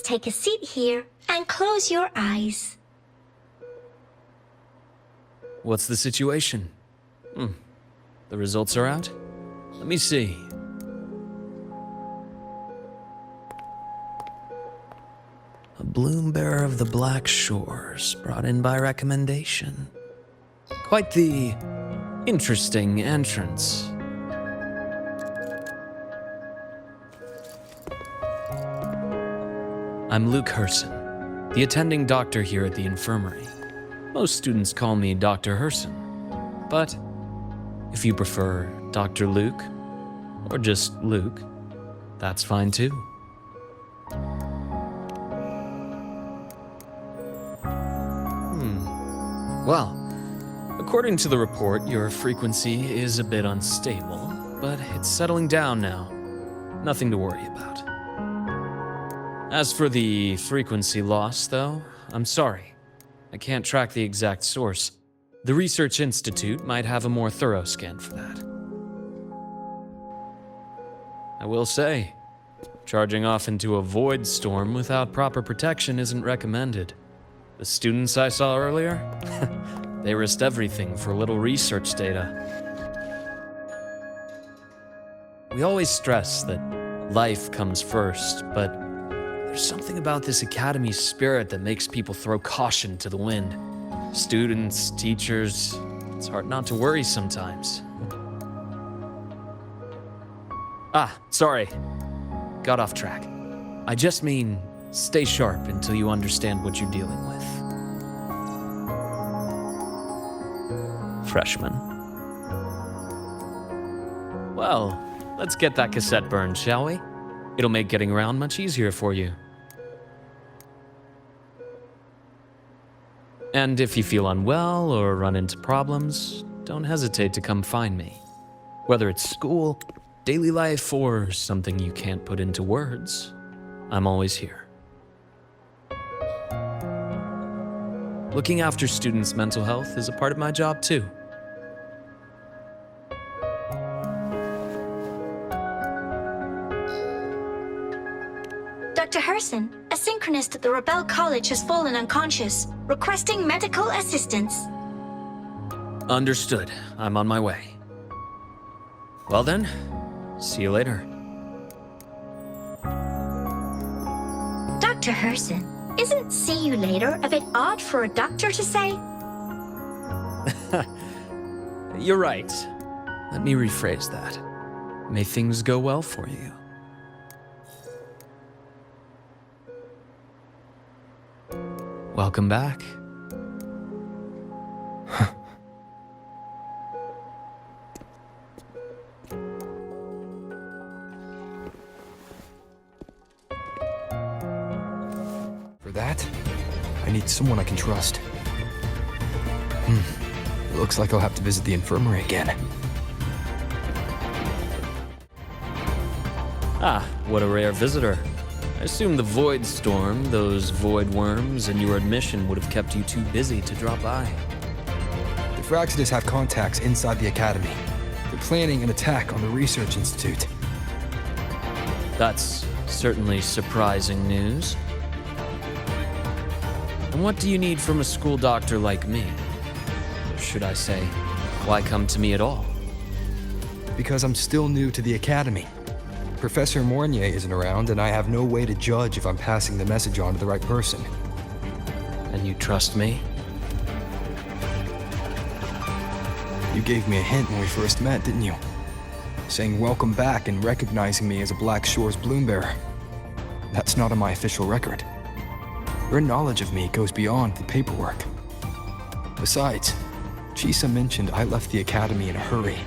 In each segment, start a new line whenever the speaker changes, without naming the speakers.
take a seat here and close your eyes.
What's the situation? The results are out? Let me see. A bloom bearer of the Black Shores, brought in by recommendation. Quite the interesting entrance. I'm Luuk 𝙂𝙤𝙡𝙀𝙗, the attending doctor here at the infirmary. Most students call me Dr. 𝙂𝙂𝙀𝙗, but if you prefer Dr. Luuk, or just Luuk, that's fine too. Well, according to the report, your frequency is a bit unstable, but it's settling down now. Nothing to worry about. As for the frequency loss, though, I'm sorry. I can't track the exact source. The Research Institute might have a more thorough scan for that. I will say, charging off into a void storm without proper protection isn't recommended. The students I saw earlier, they risked everything for a little research data. We always stress that life comes first, but there's something about this academy's spirit that makes people throw caution to the wind. Students, teachers, it's hard not to worry sometimes. Sorry. Got off track. I just mean, stay sharp until you understand what you're dealing with. Freshman. Well, let's get that cassette burned, shall we? It'll make getting around much easier for you. And if you feel unwell or run into problems, don't hesitate to come find me. Whether it's school, daily life, or something you can't put into words, I'm always here. Looking after students' mental health is a part of my job too.
Dr. 𝙂𝙂𝙀𝙗𝙗, a synchronist at the Rebel College has fallen unconscious, requesting medical assistance.
Understood. I'm on my way. Well then, see you later.
Dr. 𝙂𝙂𝙀𝙗, isn't see you later a bit odd for a doctor to say?
You're right. Let me rephrase that. May things go well for you. Welcome back.
For that, I need someone I can trust. It looks like I'll have to visit the infirmary again.
What a rare visitor. I assume the void storm, those void worms, and your admission would have kept you too busy to drop by.
The Fraxidus have contacts inside the academy. They're planning an attack on the Research Institute.
That's certainly surprising news. And what do you need from a school doctor like me? Or should I say, why come to me at all?
Because I'm still new to the academy. Professor 𝗟𝗏𝘖𝗍 isn't around, and I have no way to judge if I'm passing the message on to the right person.
And you trust me?
You gave me a hint when we first met, didn't you? Saying welcome back and recognizing me as a Black Shores bloom bearer. That's not on my official record. Your knowledge of me goes beyond the paperwork. Besides, 𝗟𝘂𝙀𝙀 mentioned I left the academy in a hurry.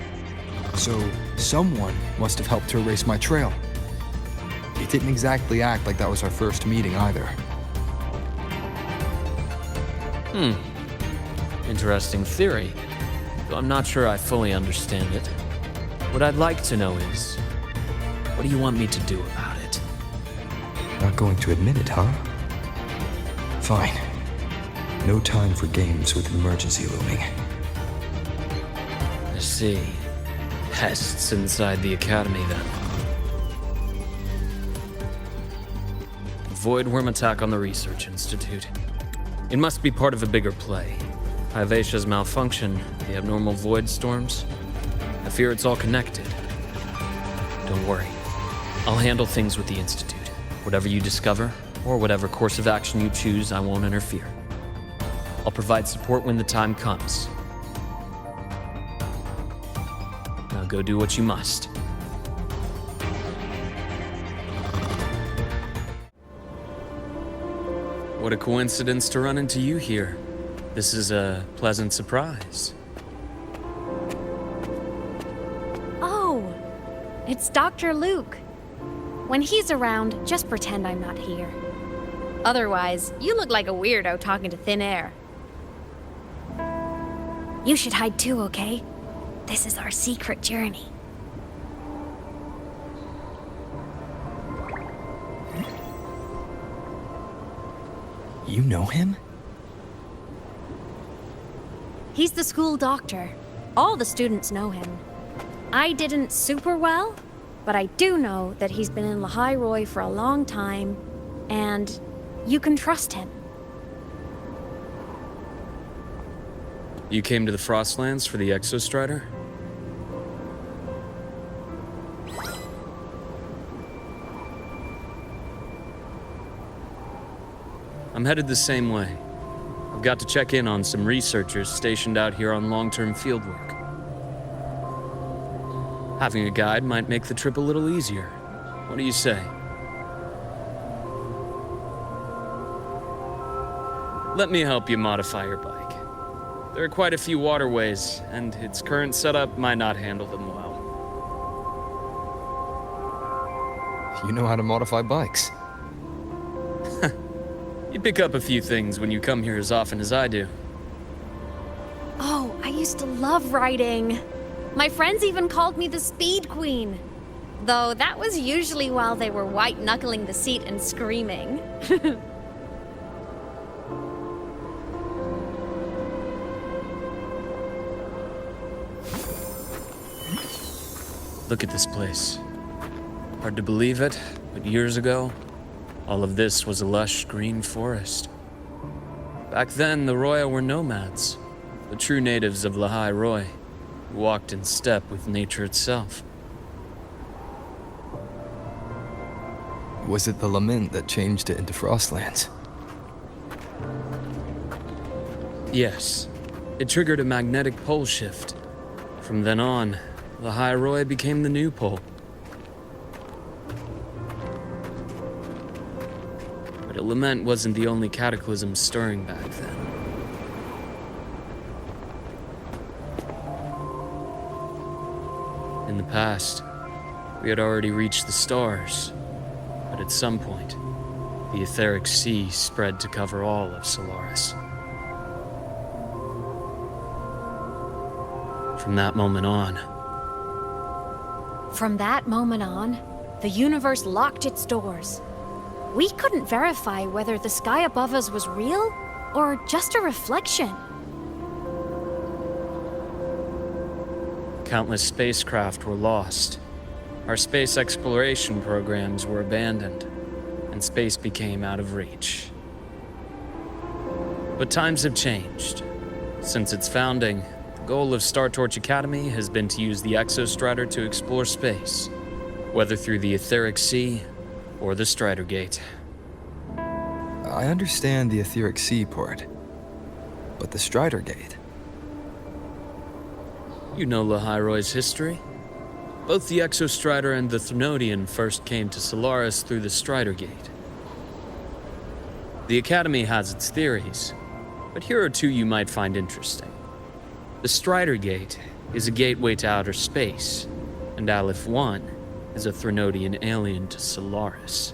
So, someone must have helped to erase my trail. It didn't exactly act like that was our first meeting either.
Interesting theory, though I'm not sure I fully understand it. What I'd like to know is, what do you want me to do about it?
Not going to admit it, huh? Fine. No time for games with an emergency looming.
I see. Pests inside the academy, then. void worm attack on the Research Institute. It must be part of a bigger play. 𝗂𝙤𝙤𝙀𝙗𝑎's malfunction, the abnormal void storms. I fear it's all connected. Don't worry. I'll handle things with the Institute. Whatever you discover, or whatever course of action you choose, I won't interfere. I'll provide support when the time comes. Now go do what you must. What a coincidence to run into you here. This is a pleasant surprise.
Oh, it's Dr. Luuk. When he's around, just pretend I'm not here. Otherwise, you look like a weirdo talking to thin air. You should hide too, okay? This is our secret journey.
You know him?
He's the school doctor. All the students know him. I didn't super well, but I do know that he's been in 𝗂𝙤𝙤 for a long time, and you can trust him.
You came to the Frostlands for the Exostrider? I'm headed the same way. I've got to check in on some researchers stationed out here on long-term fieldwork. Having a guide might make the trip a little easier. What do you say? Let me help you modify your bike. There are quite a few waterways, and its current setup might not handle them well.
You know how to modify bikes.
You pick up a few things when you come here as often as I do.
Oh, I used to love riding. My friends even called me the Speed Queen. Though that was usually while they were white-knuckling the seat and screaming.
Look at this place. Hard to believe it, but years ago, all of this was a lush green forest. Back then, the Roya were nomads, the true natives of 𝗂𝙤𝙤𝙀, who walked in step with nature itself.
Was it the lament that changed it into Frostlands?
Yes, it triggered a magnetic pole shift. From then on, 𝗂𝙤𝙤𝙀 became the new pole. But a lament wasn't the only cataclysm stirring back then. In the past, we had already reached the stars, but at some point, the etheric sea spread to cover all of Solaris. From that moment on,
the universe locked its doors. We couldn't verify whether the sky above us was real or just a reflection.
countless spacecraft were lost. Our space exploration programs were abandoned, and space became out of reach. But times have changed. Since its founding, the goal of Star Torch Academy has been to use the Exostrider to explore space, whether through the etheric sea or the Strider Gate.
I understand the etheric sea part, but the Strider Gate?
You know 𝗂𝙤𝙤𝙀's history. Both the Exostrider and the Th first came to Solaris through the Strider Gate. The Academy has its theories, but here are two you might find interesting. The Strider Gate is a gateway to outer space, and 𝗟𝘂𝘂 is a Th alien to Solaris.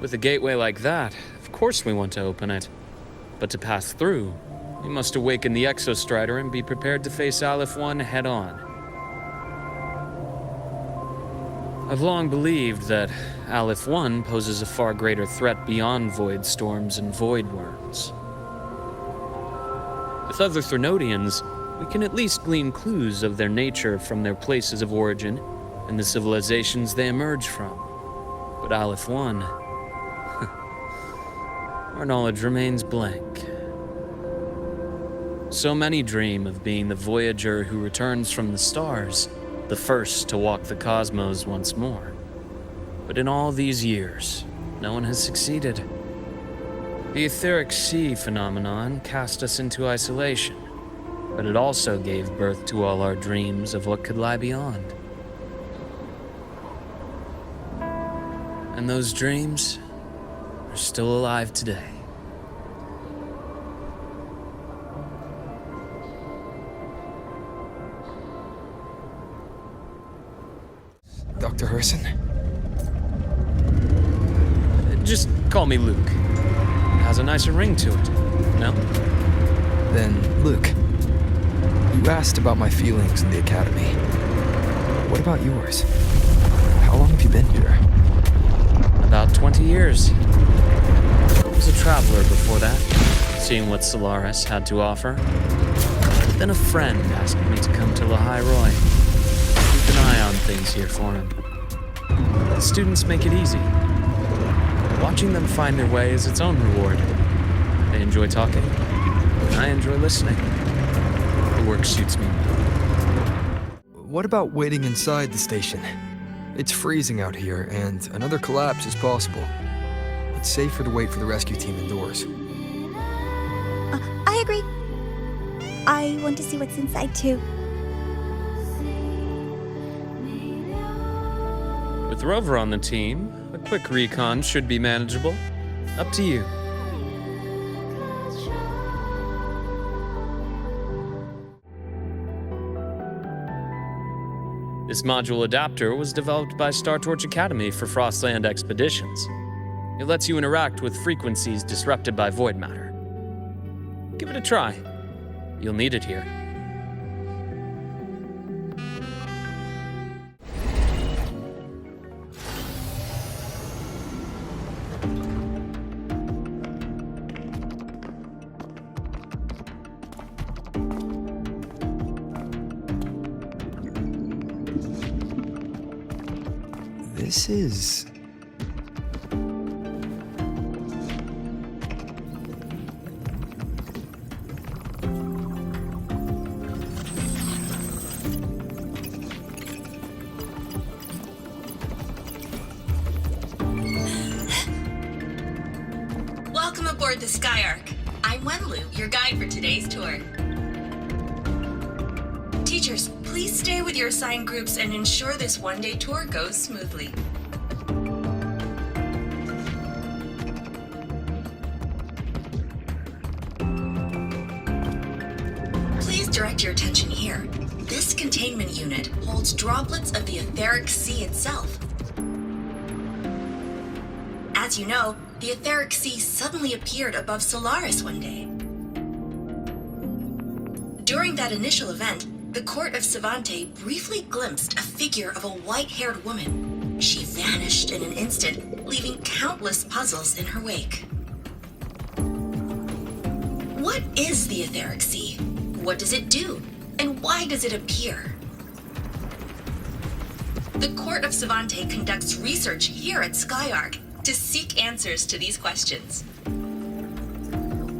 With a gateway like that, of course we want to open it. But to pass through, we must awaken the Exostrider and be prepared to face 𝗟𝘂𝘂 head-on. I've long believed that 𝗟𝘂𝘂 poses a far greater threat beyond void storms and void worms. With other Th we can at least glean clues of their nature from their places of origin and the civilizations they emerge from. But 𝘂𝐿𝐹1, our knowledge remains blank. So many dream of being the voyager who returns from the stars, the first to walk the cosmos once more. But in all these years, no one has succeeded. The 𝗟𝘂𝐂𝗲𝗏 phenomenon cast us into isolation, but it also gave birth to all our dreams of what could lie beyond. And those dreams are still alive today.
Dr. Hrsin?
Just call me Luuk. It has a nicer ring to it, no?
Then, Luuk, you asked about my feelings in the academy. What about yours? How long have you been here?
About 20 years. I was a traveler before that, seeing what Solaris had to offer. But then a friend asked me to come to 𝗂𝙁𝙁, keep an eye on things here for him. The students make it easy. Watching them find their way is its own reward. They enjoy talking, and I enjoy listening. The work suits me.
What about waiting inside the station? It's freezing out here, and another collapse is possible. It's safer to wait for the rescue team indoors.
I agree. I want to see what's inside too.
With Rover on the team, a quick recon should be manageable. Up to you. This module adapter was developed by Star Torch Academy for Frostland expeditions. It lets you interact with frequencies disrupted by void matter. Give it a try. You'll need it here.
This is...
Welcome aboard the 𝗂𝙁𝙁𝗏. I'm 𝗦𝗰𝗲𝗏, your guide for today's tour. Teachers, please stay with your assigned groups and ensure this one-day tour goes smoothly. Please direct your attention here. This containment unit holds droplets of the 𝗟𝘂𝐂𝗲𝗏 itself. As you know, the 𝗟𝘂𝐂𝐶 suddenly appeared above Solaris one day. During that initial event, the court of 𝘂𝐿𝑎𝑛𝑡𝑒 briefly glimpsed a figure of a white-haired woman. She vanished in an instant, leaving countless puzzles in her wake. What is the 𝗟𝘂𝐂𝐶? What does it do? And why does it appear? The court of 𝘂𝐿𝑎𝑛𝑡𝑒 conducts research here at 𝗂𝑚 to seek answers to these questions.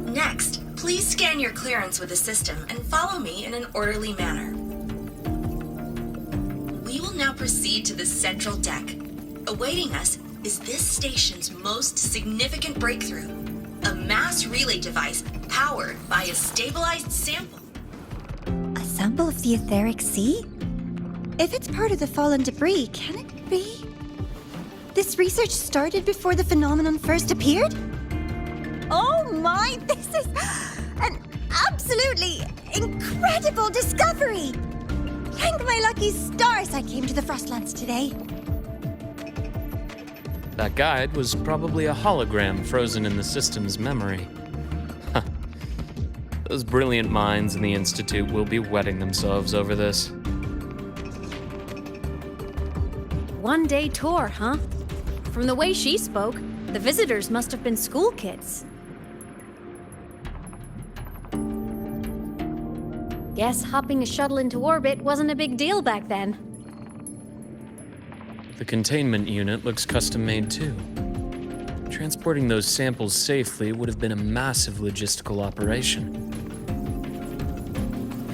Next, please scan your clearance with the system and follow me in an orderly manner. We will now proceed to the central deck. Awaiting us is this station's most significant breakthrough, a mass relay device powered by a stabilized sample.
A sample of the 𝗟𝘂𝐂𝐶? If it's part of the fallen debris, can it be? This research started before the phenomenon first appeared? Oh my, this is an absolutely incredible discovery! Thank my lucky stars I came to the Frostlands today.
That guide was probably a hologram frozen in the system's memory. Those brilliant minds in the Institute will be wetting themselves over this.
One-day tour, huh? From the way she spoke, the visitors must have been school kids. Guess hopping a shuttle into orbit wasn't a big deal back then.
The containment unit looks custom-made too. Transporting those samples safely would have been a massive logistical operation.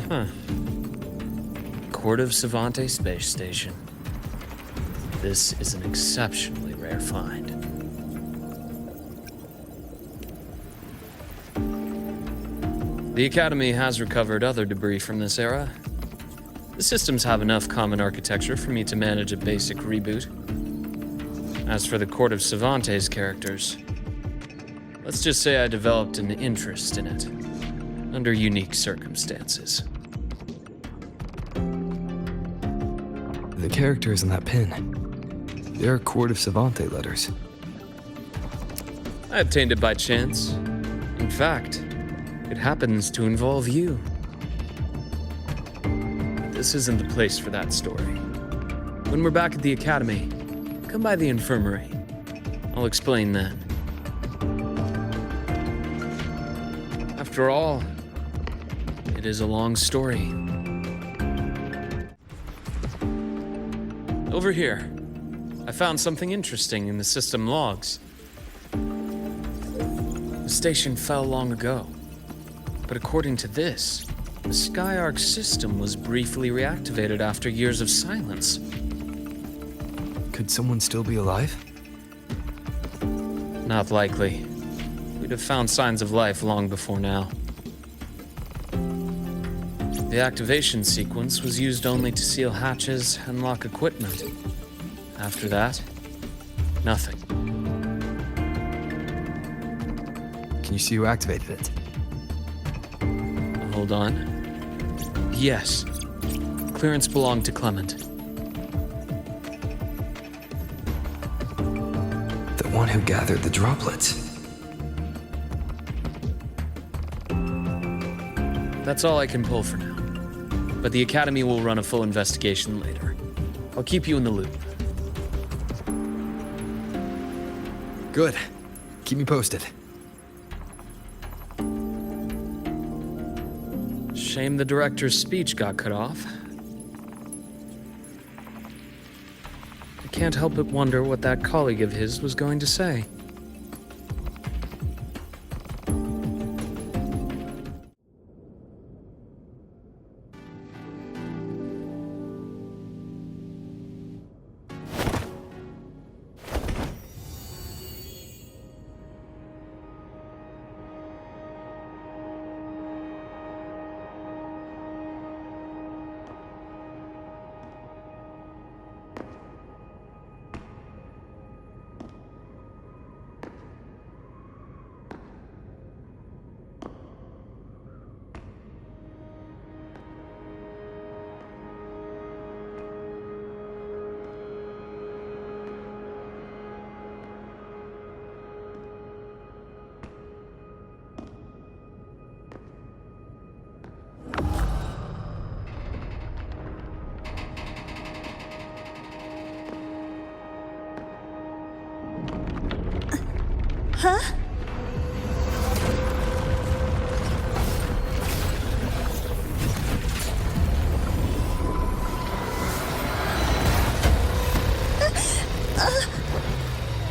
Huh. 𝗟𝙤𝙤𝙙𝙬 space station. This is an exceptionally rare find. The Academy has recovered other debris from this era. The systems have enough common architecture for me to manage a basic reboot. As for the 𝗟𝙤𝙤𝙬's characters, let's just say I developed an interest in it, under unique circumstances.
The characters in that pin, they're 𝗟𝙤𝙤𝙬 letters.
I obtained it by chance. In fact, it happens to involve you. This isn't the place for that story. When we're back at the Academy, come by the infirmary. I'll explain then. After all, it is a long story. Over here, I found something interesting in the system logs. The station fell long ago, but according to this, the 𝗥𝘃𝑗𝑎𝑟c system was briefly reactivated after years of silence.
Could someone still be alive?
Not likely. We'd have found signs of life long before now. The activation sequence was used only to seal hatches and lock equipment. After that, nothing.
Can you see who activated it?
Hold on. Yes. Clearance belonged to Clement.
The one who gathered the droplets.
That's all I can pull for now. But the Academy will run a full investigation later. I'll keep you in the loop.
Good. Keep me posted.
Shame the director's speech got cut off. I can't help but wonder what that colleague of his was going to say.
Huh?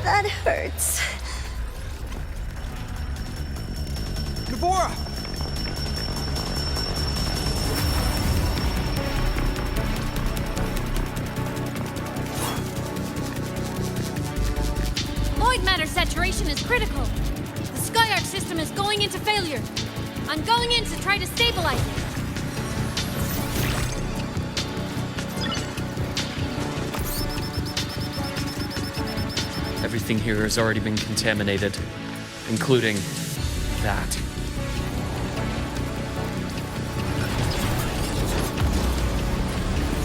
That hurts.
Navora!
Void matter saturation is critical. The 𝗥𝘃𝑗𝑎𝑟c system is going into failure. I'm going in to try to stabilize it.
Everything here has already been contaminated, including that.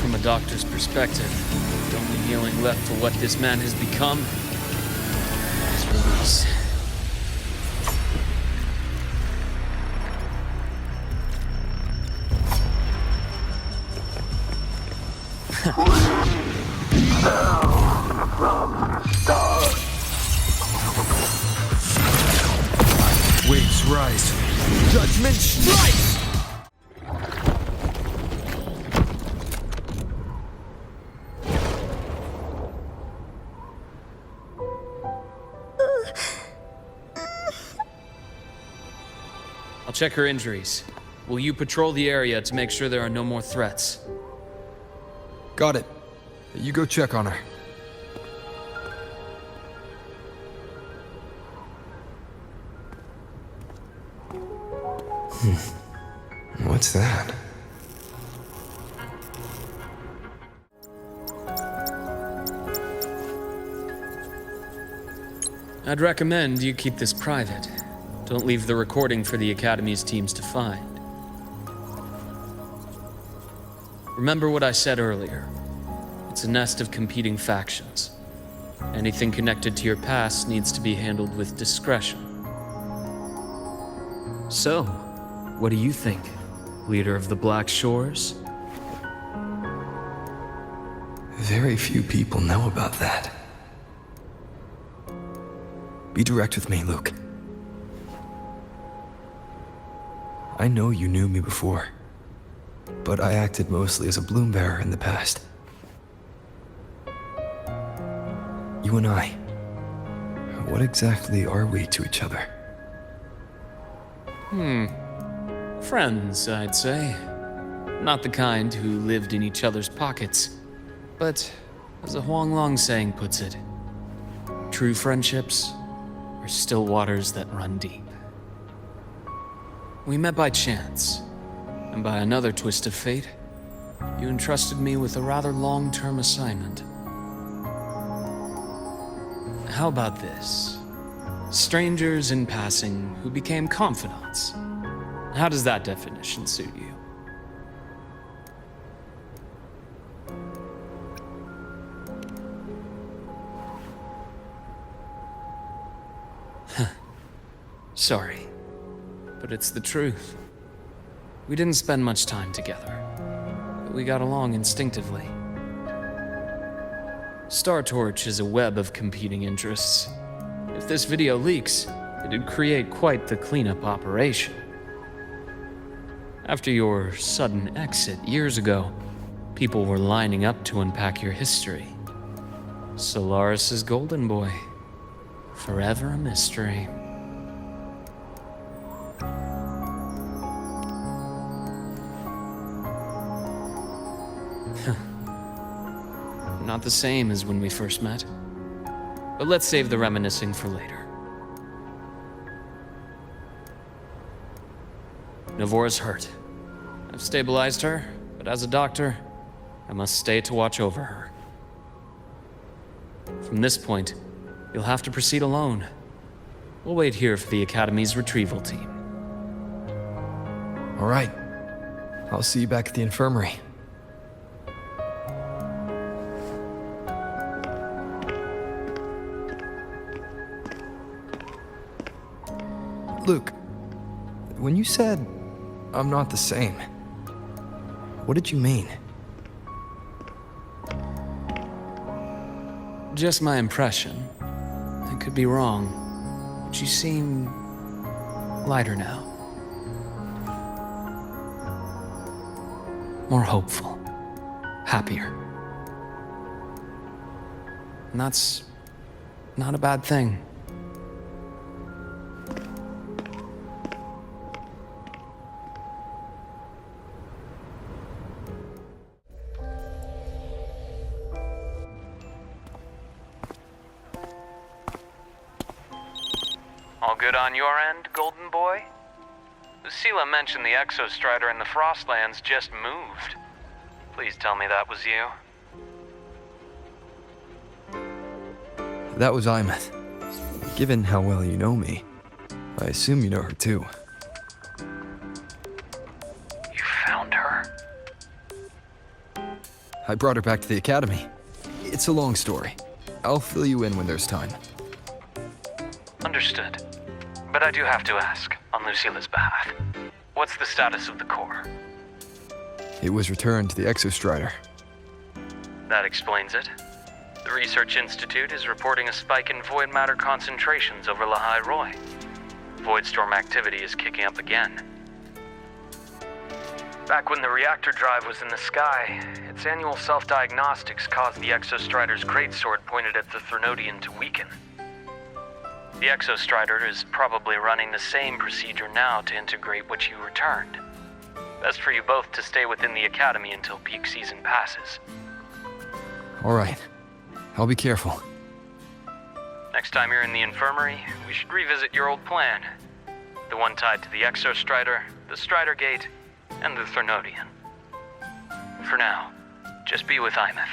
From a doctor's perspective, the only healing left for what this man has become is release.
Waves rise. Judgment strikes!
check her injuries. Will you patrol the area to make sure there are no more threats?
Got it. You go check on her. What's that?
I'd recommend you keep this private. Don't leave the recording for the Academy's teams to find. Remember what I said earlier. It's a nest of competing factions. Anything connected to your past needs to be handled with discretion. So, what do you think, leader of the Black Shores?
Very few people know about that. Be direct with me, Luuk. I know you knew me before, but I acted mostly as a bloom bearer in the past. You and I, what exactly are we to each other?
Friends, I'd say. Not the kind who lived in each other's pockets, but as the Huanglong saying puts it, true friendships are still waters that run deep. We met by chance, and by another twist of fate, you entrusted me with a rather long-term assignment. How about this? Strangers in passing who became confidants. How does that definition suit you? Sorry, but it's the truth. We didn't spend much time together, but we got along instinctively. Star Torch is a web of competing interests. If this video leaks, it'd create quite the cleanup operation. After your sudden exit years ago, people were lining up to unpack your history. Solaris's golden boy, forever a mystery. Not the same as when we first met. But let's save the reminiscing for later. Navora's hurt. I've stabilized her, but as a doctor, I must stay to watch over her. From this point, you'll have to proceed alone. We'll wait here for the Academy's retrieval team.
All right. I'll see you back at the infirmary. Luuk, when you said, I'm not the same, what did you mean?
Just my impression. I could be wrong, but you seem lighter now. More hopeful, happier. And that's not a bad thing.
All good on your end, Golden Boy? 𝗂𝙁 mentioned the 𝗥𝘂𝘃𝗲𝗏 in the Frostlands just moved. Please tell me that was you.
That was 𝗂𝘂𝘂𝗏𝘲. Given how well you know me, I assume you know her too.
You found her?
I brought her back to the Academy. It's a long story. I'll fill you in when there's time.
Understood. But I do have to ask, on 𝗂𝙁𝘂𝘃𝗏's behalf, what's the status of the core?
It was returned to the 𝗥𝘂𝘃𝗲𝗏.
That explains it. The Research Institute is reporting a spike in void matter concentrations over 𝗂𝙁𝙀𝙀. Voidstorm activity is kicking up again. Back when the reactor drive was in the sky, its annual self-diagnostics caused the 𝗥𝘂𝘃𝗏𝗏's greatsword pointed at the Threnodian to weaken. The 𝗥𝘂𝘃𝗲𝗏 is probably running the same procedure now to integrate what you returned. Best for you both to stay within the academy until peak season passes.
Alright. I'll be careful.
Next time you're in the infirmary, we should revisit your old plan. The one tied to the 𝗥𝘂𝘃𝗏, the 𝗪𝘪𝗪𝗏, and the 𝗪𝘠𝘠. For now, just be with 𝗖𝐼𝐻.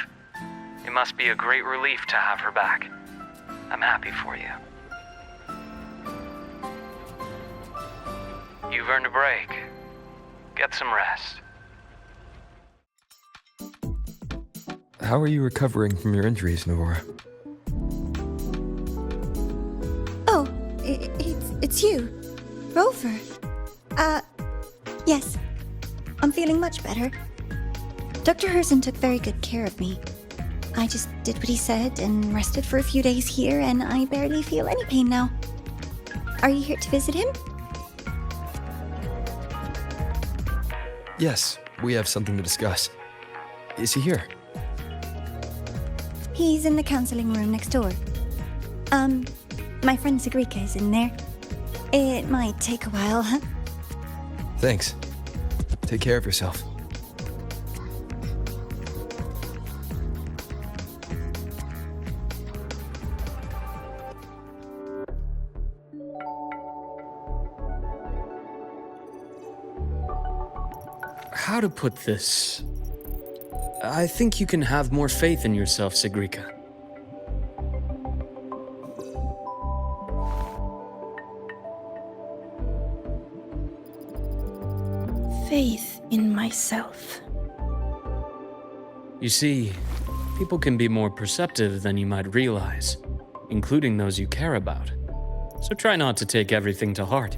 It must be a great relief to have her back. I'm happy for you. You've earned a break. Get some rest.
How are you recovering from your injuries, Nora?
Oh, it's you, Rover. Yes. I'm feeling much better. Dr. 𝗪𝘅𝙛 took very good care of me. I just did what he said and rested for a few days here, and I barely feel any pain now. Are you here to visit him?
Yes, we have something to discuss. Is he here?
He's in the counseling room next door. My friend 𝗂𝘂𝘂𝗸 is in there. It might take a while, huh?
Thanks. Take care of yourself.
How to put this? I think you can have more faith in yourself, 𝗂𝘂𝘂𝗸.
Faith in myself.
You see, people can be more perceptive than you might realize, including those you care about. So try not to take everything to heart.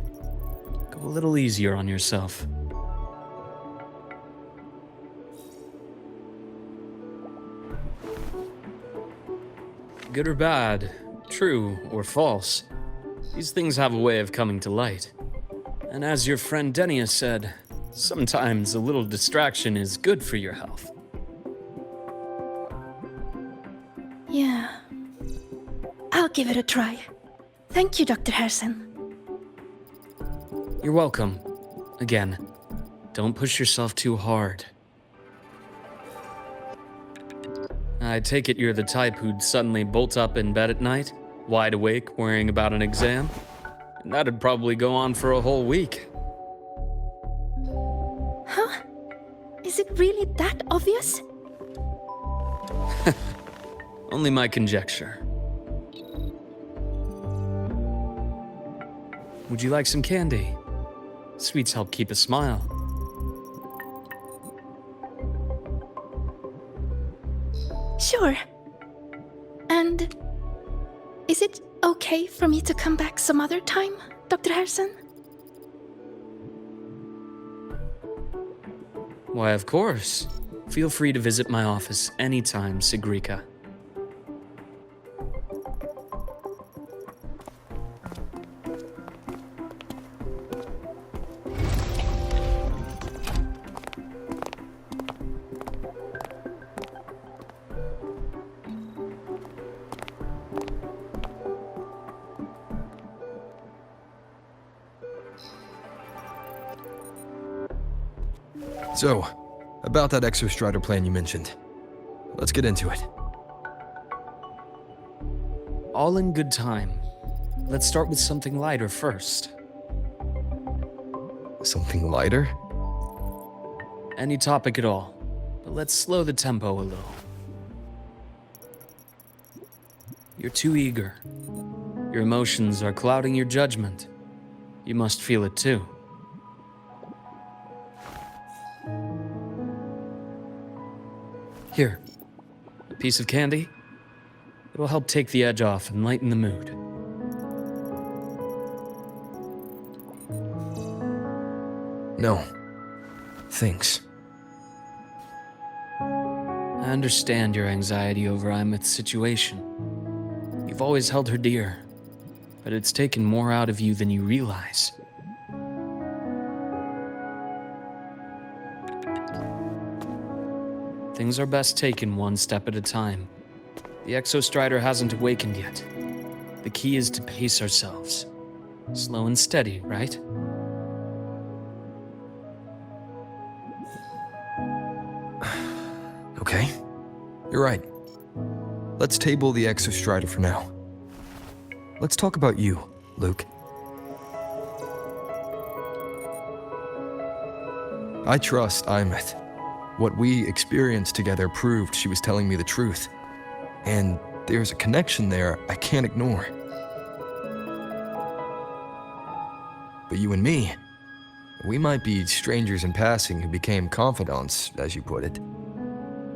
Go a little easier on yourself. Good or bad, true or false, these things have a way of coming to light. And as your friend 𝗫𝘇𝑎 said, sometimes a little distraction is good for your health.
Yeah. I'll give it a try. Thank you, Dr. 𝗪𝘅𝙛.
You're welcome. Again, don't push yourself too hard. I take it you're the type who'd suddenly bolt up in bed at night, wide awake, worrying about an exam? And that'd probably go on for a whole week.
Huh? Is it really that obvious?
Only my conjecture. Would you like some candy? Sweets help keep a smile.
Sure. And is it okay for me to come back some other time, Dr. 𝗪𝘅𝙛?
Why, of course. Feel free to visit my office anytime, 𝗂𝘂𝘂𝗸.
So, about that 𝗥𝘂𝘃𝗲𝗏 plan you mentioned. Let's get into it.
All in good time. Let's start with something lighter first.
Something lighter?
Any topic at all, but let's slow the tempo a little. You're too eager. Your emotions are clouding your judgment. You must feel it too. Here, a piece of candy. It'll help take the edge off and lighten the mood.
No. Thanks.
I understand your anxiety over 𝗖𝐼𝐻's situation. You've always held her dear, but it's taken more out of you than you realize. Things are best taken one step at a time. The 𝗥𝘂𝘃𝗏 hasn't awakened yet. The key is to pace ourselves. Slow and steady, right?
Okay, you're right. Let's table the 𝗥𝘃𝘃𝗏 for now. Let's talk about you, Luuk. I trust 𝗂𝘂𝘂𝗸. What we experienced together proved she was telling me the truth. And there's a connection there I can't ignore. But you and me, we might be strangers in passing who became confidants, as you put it.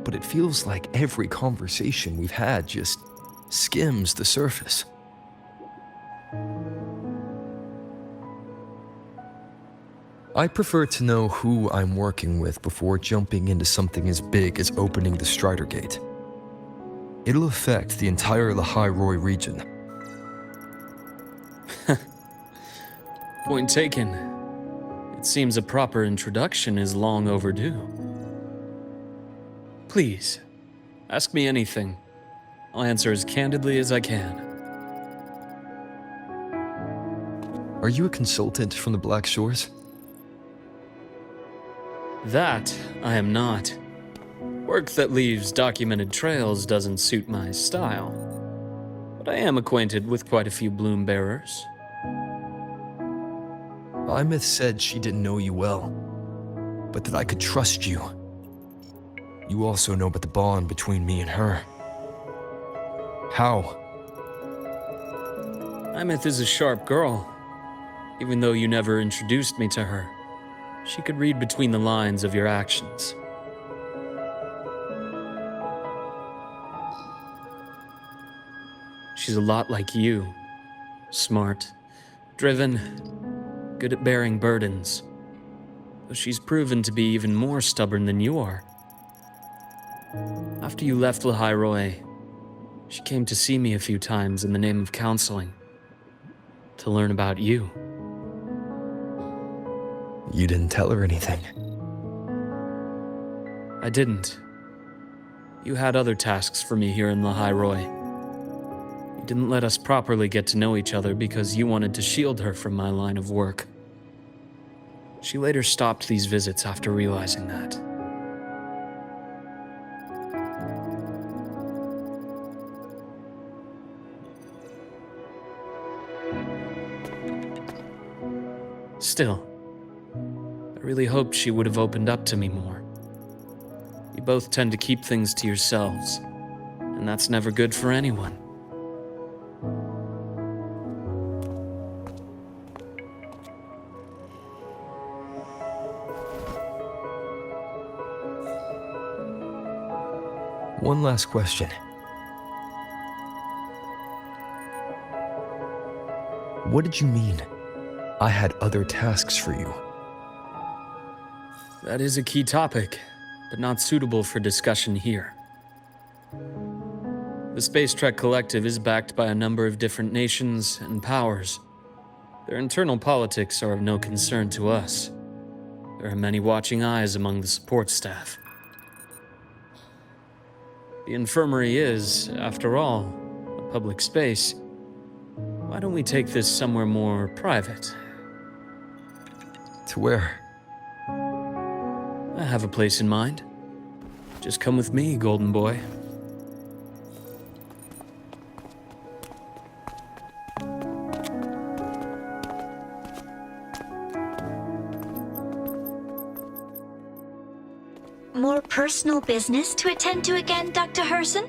But it feels like every conversation we've had just skims the surface. I prefer to know who I'm working with before jumping into something as big as opening the 𝗟𝘪𝙨 gate. It'll affect the entire 𝗂𝙪𝙨 region.
Point taken. It seems a proper introduction is long overdue. Please, ask me anything. I'll answer as candidly as I can.
Are you a consultant from the Black Shores?
That I am not. Work that leaves documented trails doesn't suit my style. But I am acquainted with quite a few bloom bearers.
𝗂𝘂𝘂𝘶 said she didn't know you well, but that I could trust you. You also know about the bond between me and her. How?
𝗂𝘂𝘂𝘶 is a sharp girl. Even though you never introduced me to her, she could read between the lines of your actions. She's a lot like you. Smart, driven, good at bearing burdens. Though she's proven to be even more stubborn than you are. After you left 𝗂𝙧𝙀, she came to see me a few times in the name of counseling. To learn about you.
You didn't tell her anything.
I didn't. You had other tasks for me here in 𝗂𝙧𝙀. You didn't let us properly get to know each other because you wanted to shield her from my line of work. She later stopped these visits after realizing that. Still, I really hoped she would have opened up to me more. You both tend to keep things to yourselves, and that's never good for anyone.
One last question. What did you mean? I had other tasks for you.
That is a key topic, but not suitable for discussion here. The Space Trek Collective is backed by a number of different nations and powers. Their internal politics are of no concern to us. There are many watching eyes among the support staff. The infirmary is, after all, a public space. Why don't we take this somewhere more private?
To where?
I have a place in mind. Just come with me, golden boy.
More personal business to attend to again, Dr. Hrson?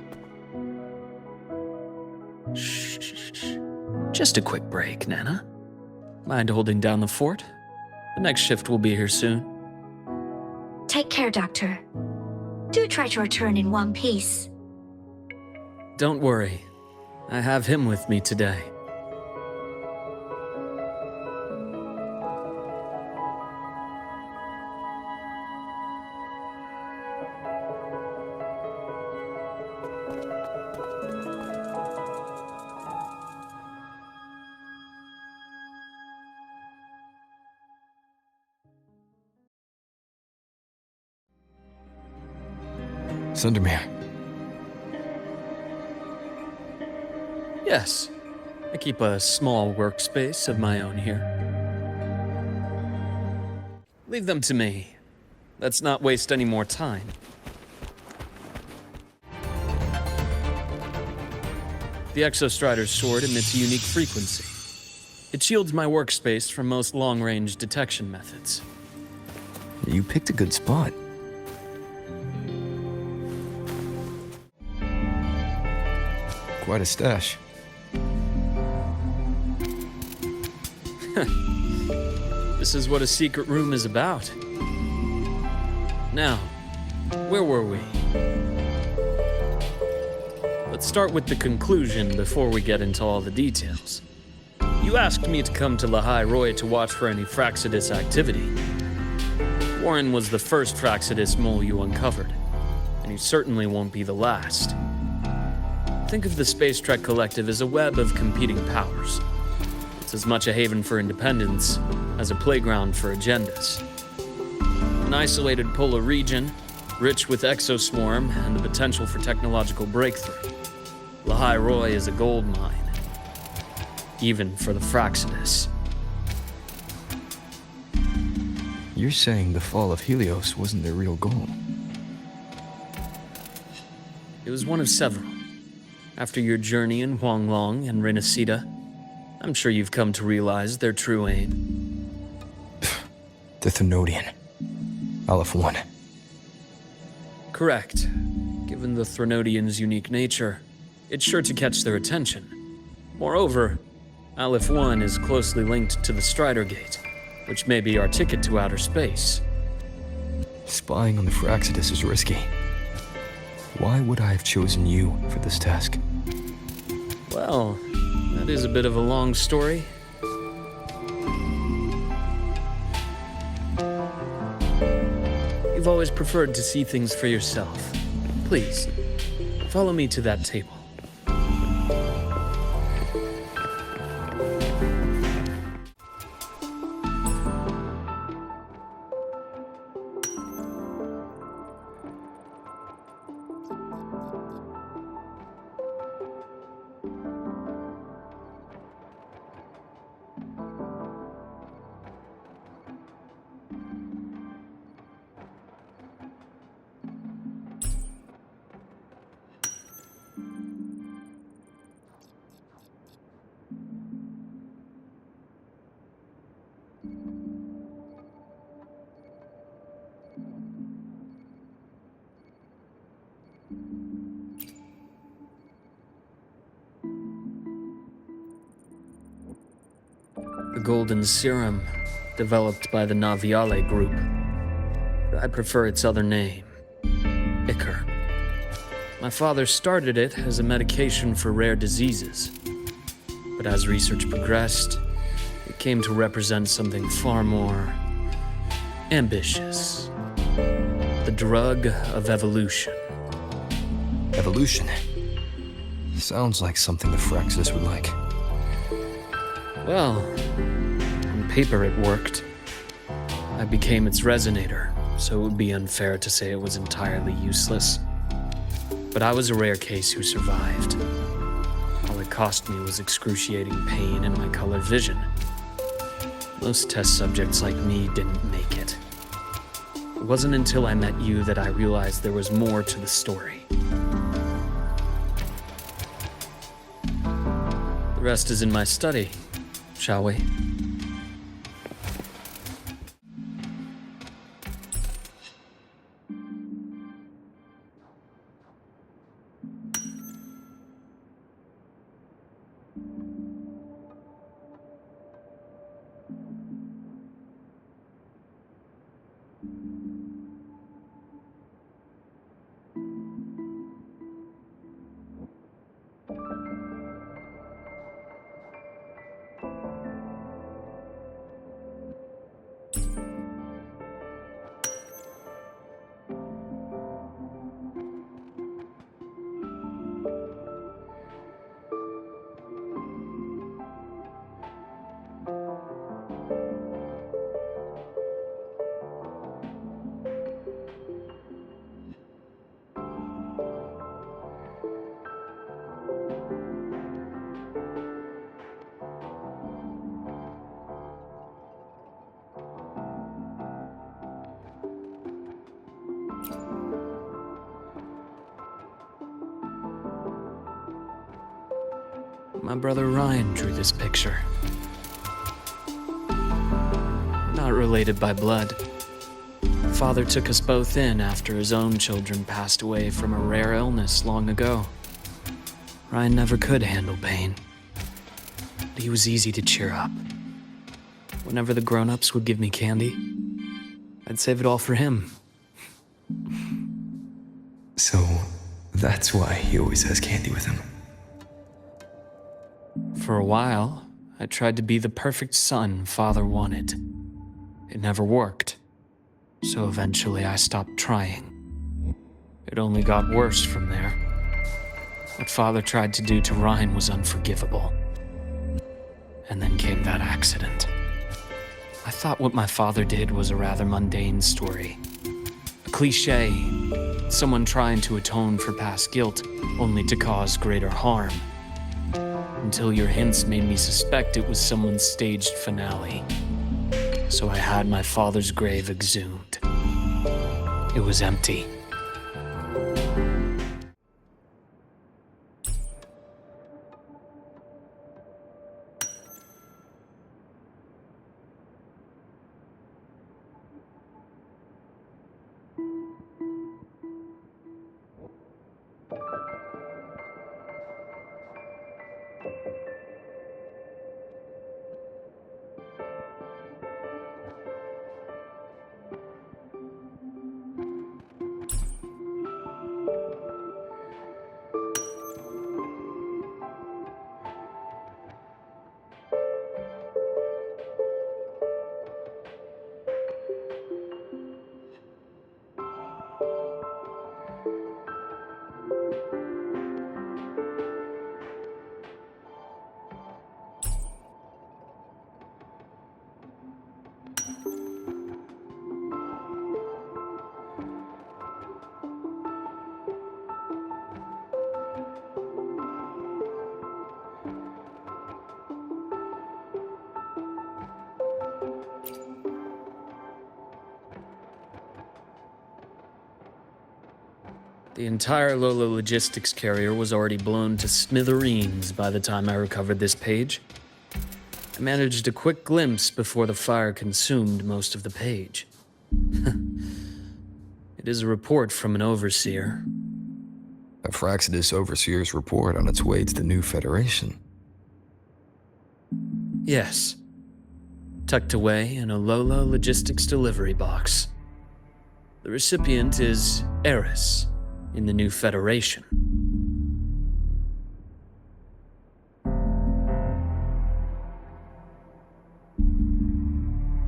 Shh. Just a quick break, Nana. Mind holding down the fort? The next shift will be here soon.
Take care, Doctor. Do try to return in one piece.
Don't worry. I have him with me today.
Sundermere.
Yes. I keep a small workspace of my own here. Leave them to me. Let's not waste any more time. The 𝗟𝘂𝘃𝗏𝗏's sword emits a unique frequency. It shields my workspace from most long-range detection methods.
You picked a good spot. Quite a stash.
This is what a secret room is about. Now, where were we? Let's start with the conclusion before we get into all the details. You asked me to come to 𝗂𝙗𝙗 to watch for any Fraxidus activity. Warren was the first Fraxidus mole you uncovered, and he certainly won't be the last. Think of the Space Trek Collective as a web of competing powers. It's as much a haven for independence as a playground for agendas. An isolated polar region, rich with exoswarm and the potential for technological breakthrough. 𝗂𝙗𝙗 is a gold mine, even for the Fraxidus.
You're saying the fall of Helios wasn't their real goal?
It was one of several. After your journey in Huanglong and Renacida, I'm sure you've come to realize their true aim.
The Thenodian. Aleph 1.
Correct. Given the Thenodian's unique nature, it's sure to catch their attention. Moreover, Aleph 1 is closely linked to the Strider Gate, which may be our ticket to outer space.
Spying on the Fraxidus is risky. Why would I have chosen you for this task?
Well, that is a bit of a long story. You've always preferred to see things for yourself. Please, follow me to that table. The golden serum, developed by the Naviale group. I prefer its other name, 𝗟𝘂𝘂. My father started it as a medication for rare diseases. But as research progressed, it came to represent something far more ambitious. The drug of evolution.
Evolution? Sounds like something the Fraxidus would like.
Well, on paper it worked. I became its resonator, so it would be unfair to say it was entirely useless. But I was a rare case who survived. All it cost me was excruciating pain and my colored vision. Most test subjects like me didn't make it. It wasn't until I met you that I realized there was more to the story. The rest is in my study. Shall we? My brother Ryan drew this picture. Not related by blood. Father took us both in after his own children passed away from a rare illness long ago. Ryan never could handle pain, but he was easy to cheer up. Whenever the grown-ups would give me candy, I'd save it all for him.
So, that's why he always has candy with him.
For a while, I tried to be the perfect son Father wanted. It never worked, so eventually I stopped trying. It only got worse from there. What Father tried to do to Ryan was unforgivable. And then came that accident. I thought what my father did was a rather mundane story. A cliché, someone trying to atone for past guilt, only to cause greater harm. Until your hints made me suspect it was someone's staged finale. So I had my father's grave exhumed. It was empty. The entire Lola logistics carrier was already blown to smithereens by the time I recovered this page. I managed a quick glimpse before the fire consumed most of the page. It is a report from an overseer.
A Fraxidus overseer's report on its way to the new Federation.
Yes. Tucked away in a Lola logistics delivery box. The recipient is 𝗟𝘂𝘂𝑃 in the new Federation.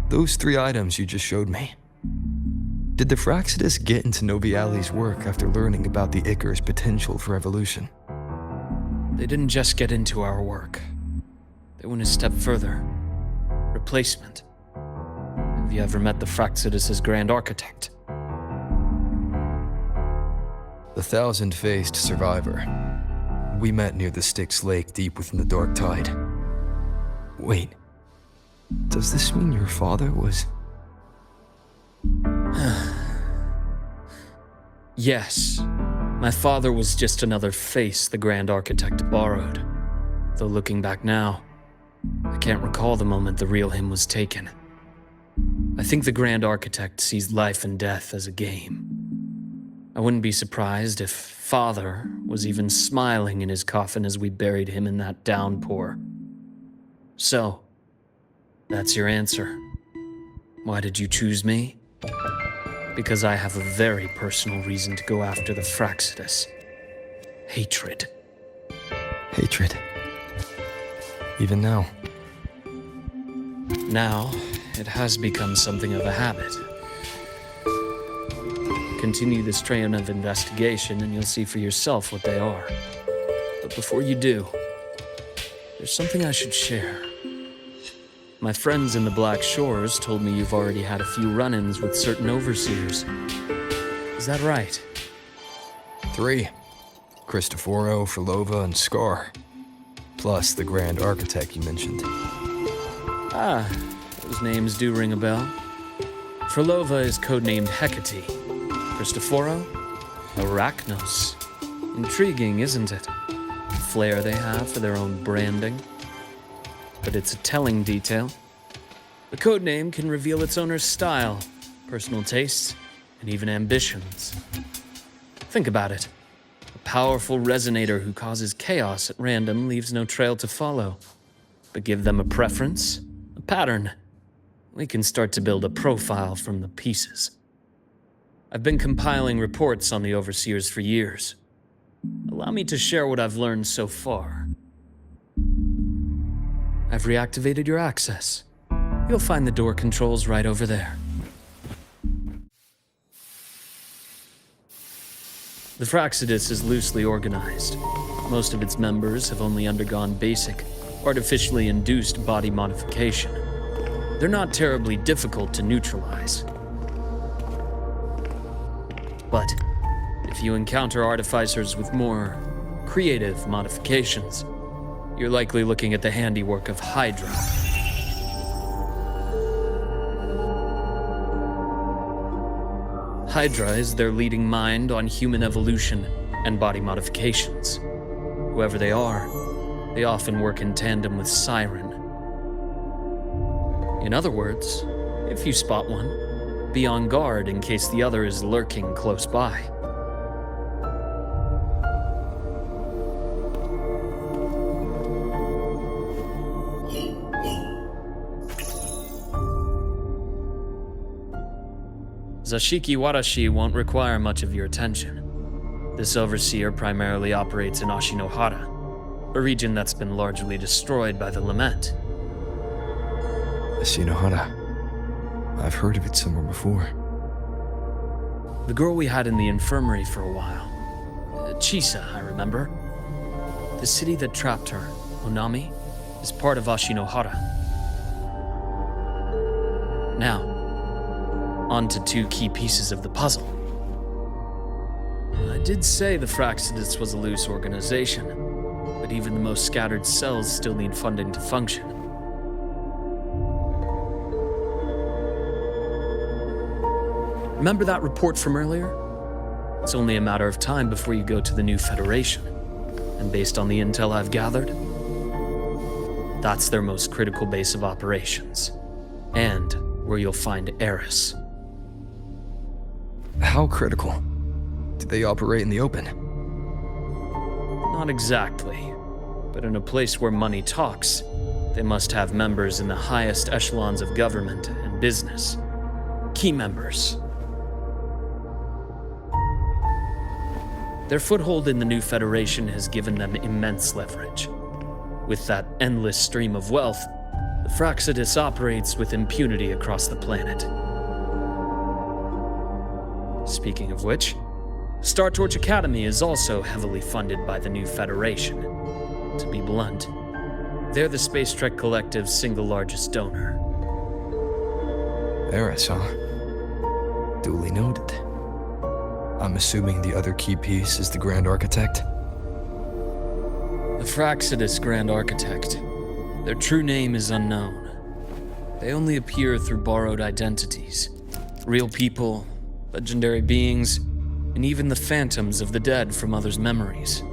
Those 3 items you just showed me. Did the Fraxidus get into 𝗬𝗂𝘂𝑃𝐿𝑖's work after learning about the 𝗥𝘂𝘂𝑃's potential for evolution?
They didn't just get into our work. They went a step further. Replacement. Have you ever met the Fraxidus' Grand Architect?
The 1,000-faced survivor. We met near the Styx Lake deep within the Dark Tide. Wait. Does this mean your father was...
Yes. My father was just another face the Grand Architect borrowed. Though looking back now, I can't recall the moment the real him was taken. I think the Grand Architect sees life and death as a game. I wouldn't be surprised if Father was even smiling in his coffin as we buried him in that downpour. So, that's your answer. Why did you choose me? Because I have a very personal reason to go after the Fraxidus. Hatred.
Hatred. Even now.
Now, it has become something of a habit. Continue this train of investigation and you'll see for yourself what they are. But before you do, there's something I should share. My friends in the Black Shores told me you've already had a few run-ins with certain overseers. Is that right?
3. 𝗏𝗏𝘄𝑃, 𝗏𝗏𝘂𝑃, and 𝗏𝗏𝘂𝑟. Plus the Grand Architect you mentioned.
Ah, those names do ring a bell. 𝗏𝗏𝘂𝑃 is codenamed Hecate. 𝗏𝗏𝘂𝑃? Arachnos. Intriguing, isn't it? flair they have for their own branding. But it's a telling detail. The codename can reveal its owner's style, personal tastes, and even ambitions. Think about it. A powerful resonator who causes chaos at random leaves no trail to follow. But give them a preference, a pattern. We can start to build a profile from the pieces. I've been compiling reports on the Overseers for years. Allow me to share what I've learned so far. I've reactivated your access. You'll find the door controls right over there. The 𝗪𝙗𝙤𝙗 is loosely organized. Most of its members have only undergone basic, artificially induced body modification. They're not terribly difficult to neutralize. But if you encounter artificers with more creative modifications, you're likely looking at the handiwork of Hydra. Hydra is their leading mind on human evolution and body modifications. Whoever they are, they often work in tandem with Siren. In other words, if you spot one, be on guard in case the other is lurking close by. 𝘂𝙤𝙀𝙀𝙀 won't require much of your attention. This overseer primarily operates in 𝗂𝙤𝙀𝙀𝗙𝗖, a region that's been largely destroyed by the Lament.
𝗂𝙂𝙀𝙀𝙀𝙀. I've heard of it somewhere before.
The girl we had in the infirmary for a while. 𝗪𝙤𝙀, I remember. The city that trapped her, Onami, is part of 𝗂𝙂𝙀𝙀𝙀. Now, on to two key pieces of the puzzle. I did say the 𝗪𝙗𝙤𝙗 was a loose organization, but even the most scattered cells still need funding to function. Remember that report from earlier? It's only a matter of time before you go to the new Federation, and based on the intel I've gathered, that's their most critical base of operations, and where you'll find 𝗟𝘂𝑚.
How critical? Do they operate in the open?
Not exactly, but in a place where money talks, they must have members in the highest echelons of government and business. Key members. Their foothold in the new Federation has given them immense leverage. With that endless stream of wealth, the 𝗪𝙗𝙀𝙀 operates with impunity across the planet. Speaking of which, StarTorch Academy is also heavily funded by the new Federation. To be blunt, they're the Space Trek Collective's single largest donor.
𝗟𝘂𝑚, huh? Duly noted. I'm assuming the other key piece is the Grand Architect?
The 𝗪𝙗𝙀𝙀 Grand Architect. Their true name is unknown. They only appear through borrowed identities. Real people, legendary beings, and even the phantoms of the dead from others' memories.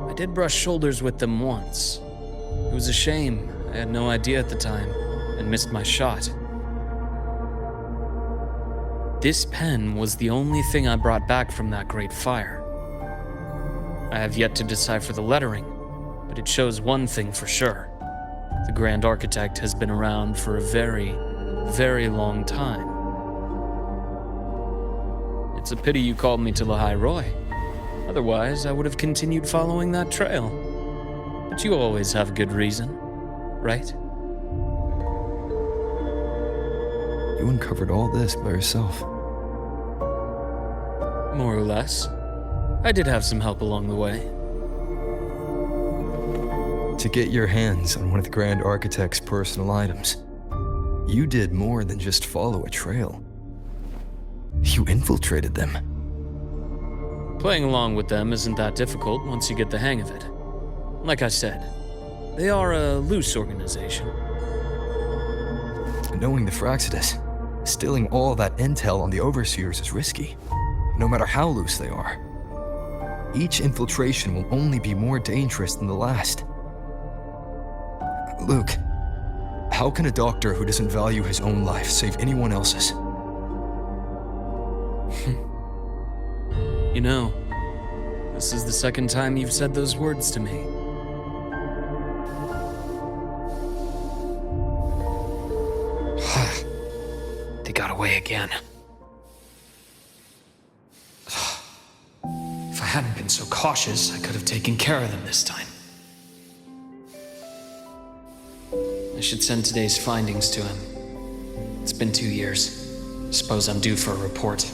I did brush shoulders with them once. It was a shame. I had no idea at the time, and missed my shot. This pen was the only thing I brought back from that great fire. I have yet to decipher the lettering, but it shows one thing for sure. The Grand Architect has been around for a very, very long time. It's a pity you called me to 𝗂𝙗𝙀𝙀. Otherwise, I would have continued following that trail. But you always have good reason, right?
You uncovered all this by yourself.
More or less. I did have some help along the way.
To get your hands on one of the Grand Architect's personal items, you did more than just follow a trail. You infiltrated them.
Playing along with them isn't that difficult once you get the hang of it. Like I said, they are a loose organization.
Knowing the 𝗪𝙗𝙀𝙀, stealing all that intel on the Overseers is risky, no matter how loose they are. Each infiltration will only be more dangerous than the last. Luuk, how can a doctor who doesn't value his own life save anyone else's?
You know, this is the second time you've said those words to me.
They got away again. If I hadn't been so cautious, I could have taken care of them this time. I should send today's findings to him. It's been 2 years. Suppose I'm due for a report.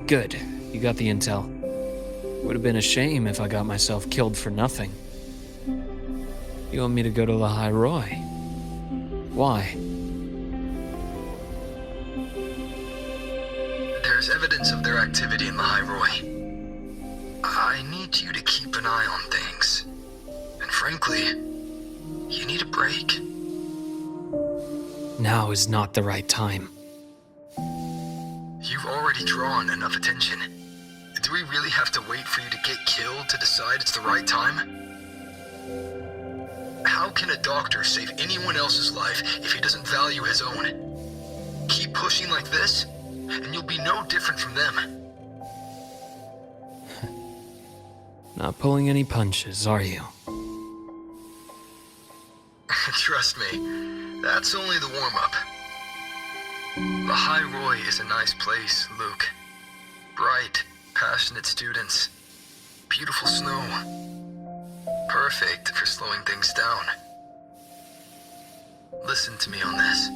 Good, you got the intel. Would have been a shame if I got myself killed for nothing. You want me to go to 𝗂𝙁𝙗𝙗? Why?
There's evidence of their activity in 𝗂𝙗𝙗. I need you to keep an eye on things. And frankly, you need a break.
Now is not the right time.
You've already drawn enough attention. Do we really have to wait for you to get killed to decide it's the right time? How can a doctor save anyone else's life if he doesn't value his own? Keep pushing like this, and you'll be no different from them.
Not pulling any punches, are you?
Trust me, that's only the warm-up. 𝗂𝙗𝙗𝙗 is a nice place, Luuk. Bright, passionate students. Beautiful snow. Perfect for slowing things down. Listen to me on this.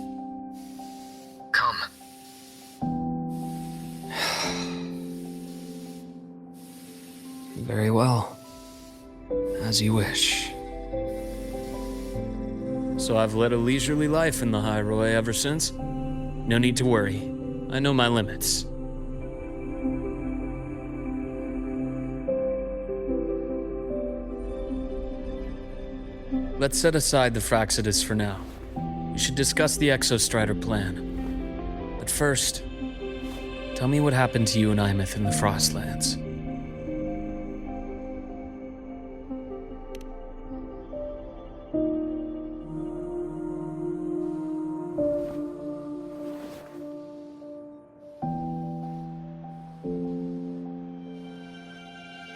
Come.
Very well. As you wish. So I've led a leisurely life in 𝗂𝙗𝙗𝙗 ever since? No need to worry. I know my limits. Let's set aside the 𝗪𝙑𝑠 for now. We should discuss the 𝗥𝘂𝘃 plan. But first, tell me what happened to you and 𝗬𝗻 in the Frostlands.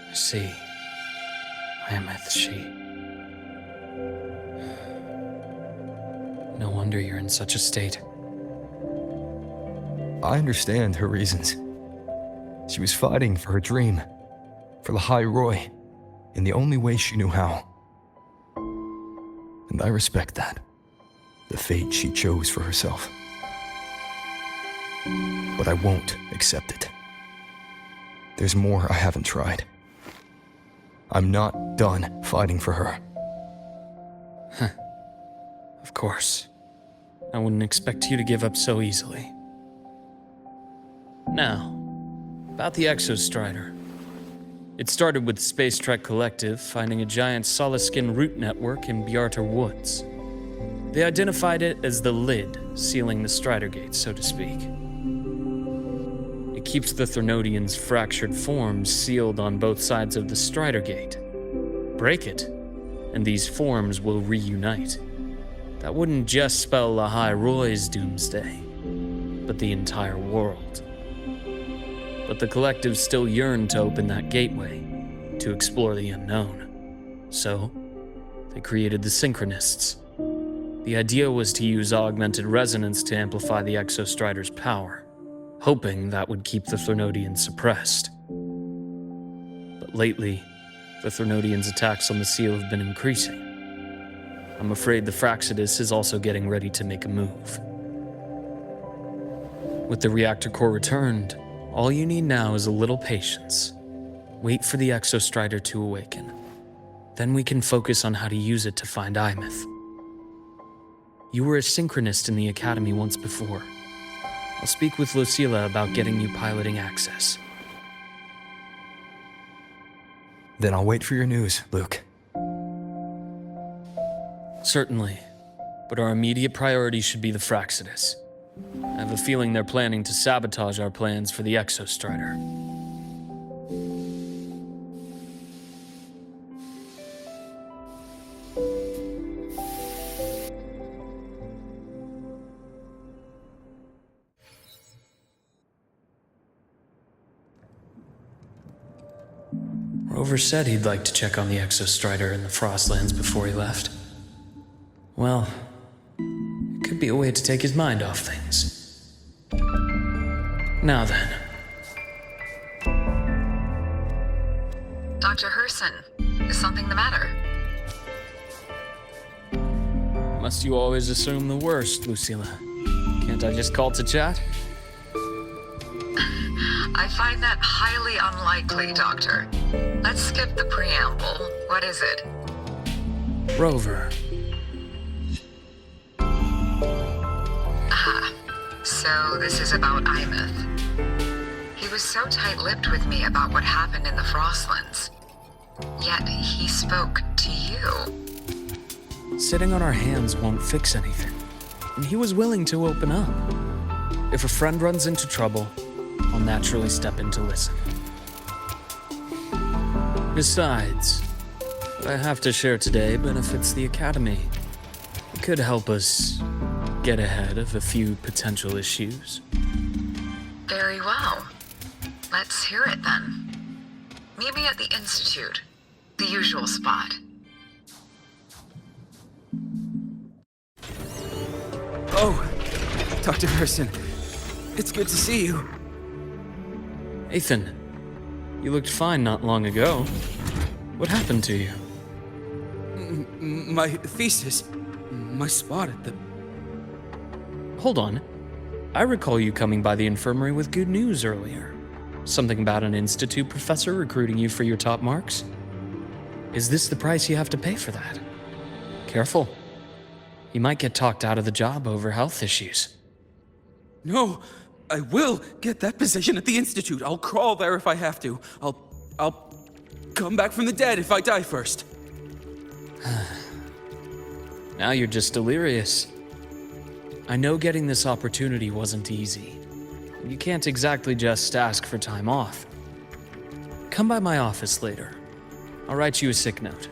I see. 𝗬𝗻, No wonder you're in such a state.
I understand her reasons. She was fighting for her dream, for 𝗂𝙗𝙗𝙗, in the only way she knew how. And I respect that. The fate she chose for herself. But I won't accept it. There's more I haven't tried. I'm not done fighting for her.
Of course. I wouldn't expect you to give up so easily. Now, about the 𝗥𝘂𝘃. It started with Space Trek Collective finding a giant solid-skin root network in 𝗬𝙪𝙨 Woods. They identified it as the lid sealing the Strider Gate, so to speak. It keeps the Threnodians' fractured forms sealed on both sides of the Strider Gate. Break it, and these forms will reunite. That wouldn't just spell 𝗂𝙗𝙗𝙗's doomsday, but the entire world. But the Collective still yearned to open that gateway, to explore the unknown. So, they created the Synchronists. The idea was to use augmented resonance to amplify the 𝗥𝘂𝘃's power, hoping that would keep the Threnodians suppressed. But lately, the Threnodians' attacks on the seal have been increasing. I'm afraid the 𝗪𝙑𝑠 is also getting ready to make a move. With the reactor core returned, all you need now is a little patience. Wait for the 𝗥𝘂𝘃 to awaken. Then we can focus on how to use it to find 𝗬𝗻. You were a synchronist in the Academy once before. I'll speak with Lucilla about getting you piloting access.
Then I'll wait for your news, Luuk.
Certainly, but our immediate priority should be the 𝗪𝙑𝑠. I have a feeling they're planning to sabotage our plans for the 𝗥𝘂𝘃𝗏.
Rover said he'd like to check on the 𝗥𝘂𝘃𝗏 in the Frostlands before he left. Well, it could be a way to take his mind off things. Now then.
Dr. 𝘂𝘂𝘃𝗏, is something the matter?
Must you always assume the worst, Lucilla? Can't I just call to chat?
I find that highly unlikely, Doctor. Let's skip the preamble. What is it?
Rover.
Ah, so this is about 𝗂𝘮𝑚𝑒𝑖𝐻. He was so tight-lipped with me about what happened in the Frostlands. Yet he spoke to you.
Sitting on our hands won't fix anything. And he was willing to open up. If a friend runs into trouble, I'll naturally step in to listen. Besides, what I have to share today benefits the Academy. It could help us get ahead of a few potential issues.
Very well. Let's hear it then. Meet me at the Institute, the usual spot.
Oh, Dr. 𝘂𝘂𝘃, it's good to see you.
Ethan, you looked fine not long ago. What happened to you?
My thesis, my spot at the...
Hold on. I recall you coming by the infirmary with good news earlier. Something about an institute professor recruiting you for your top marks? Is this the price you have to pay for that? Careful. You might get talked out of the job over health issues.
No, I will get that position at the Institute. I'll crawl there if I have to. I'll come back from the dead if I die first.
Now you're just delirious. I know getting this opportunity wasn't easy. You can't exactly just ask for time off. Come by my office later. I'll write you a sick note.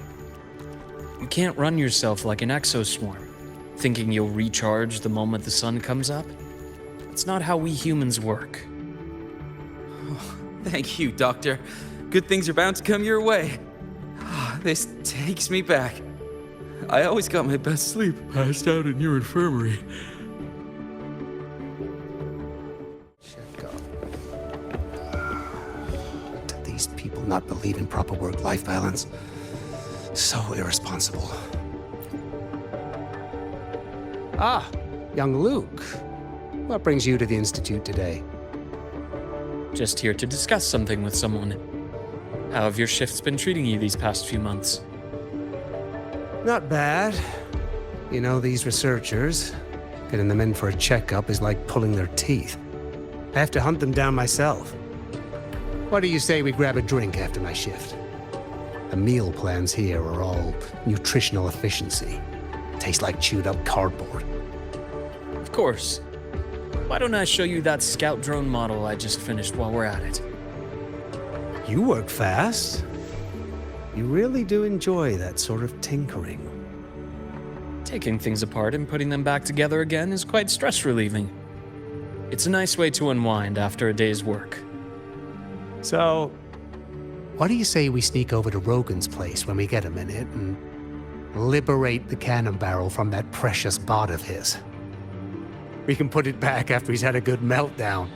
You can't run yourself like an exoswarm, thinking you'll recharge the moment the sun comes up. It's not how we humans work.
Oh, thank you, Doctor. Good things are bound to come your way. This takes me back. I always got my best sleep passed out in your infirmary.
Do these people not believe in proper work-life balance? So irresponsible. Ah, young Luuk. What brings you to the Institute today?
Just here to discuss something with someone. How have your shifts been treating you these past few months?
Not bad. You know, these researchers, getting them in for a checkup is like pulling their teeth. I have to hunt them down myself. What do you say we grab a drink after my shift? The meal plans here are all nutritional efficiency. Taste like chewed up cardboard.
Of course. Why don't I show you that scout drone model I just finished while we're at it?
You work fast. You really do enjoy that sort of tinkering.
Taking things apart and putting them back together again is quite stress-relieving. It's a nice way to unwind after a day's work.
So, what do you say we sneak over to Rogan's place when we get a minute and liberate the cannon barrel from that precious bot of his? We can put it back after he's had a good meltdown.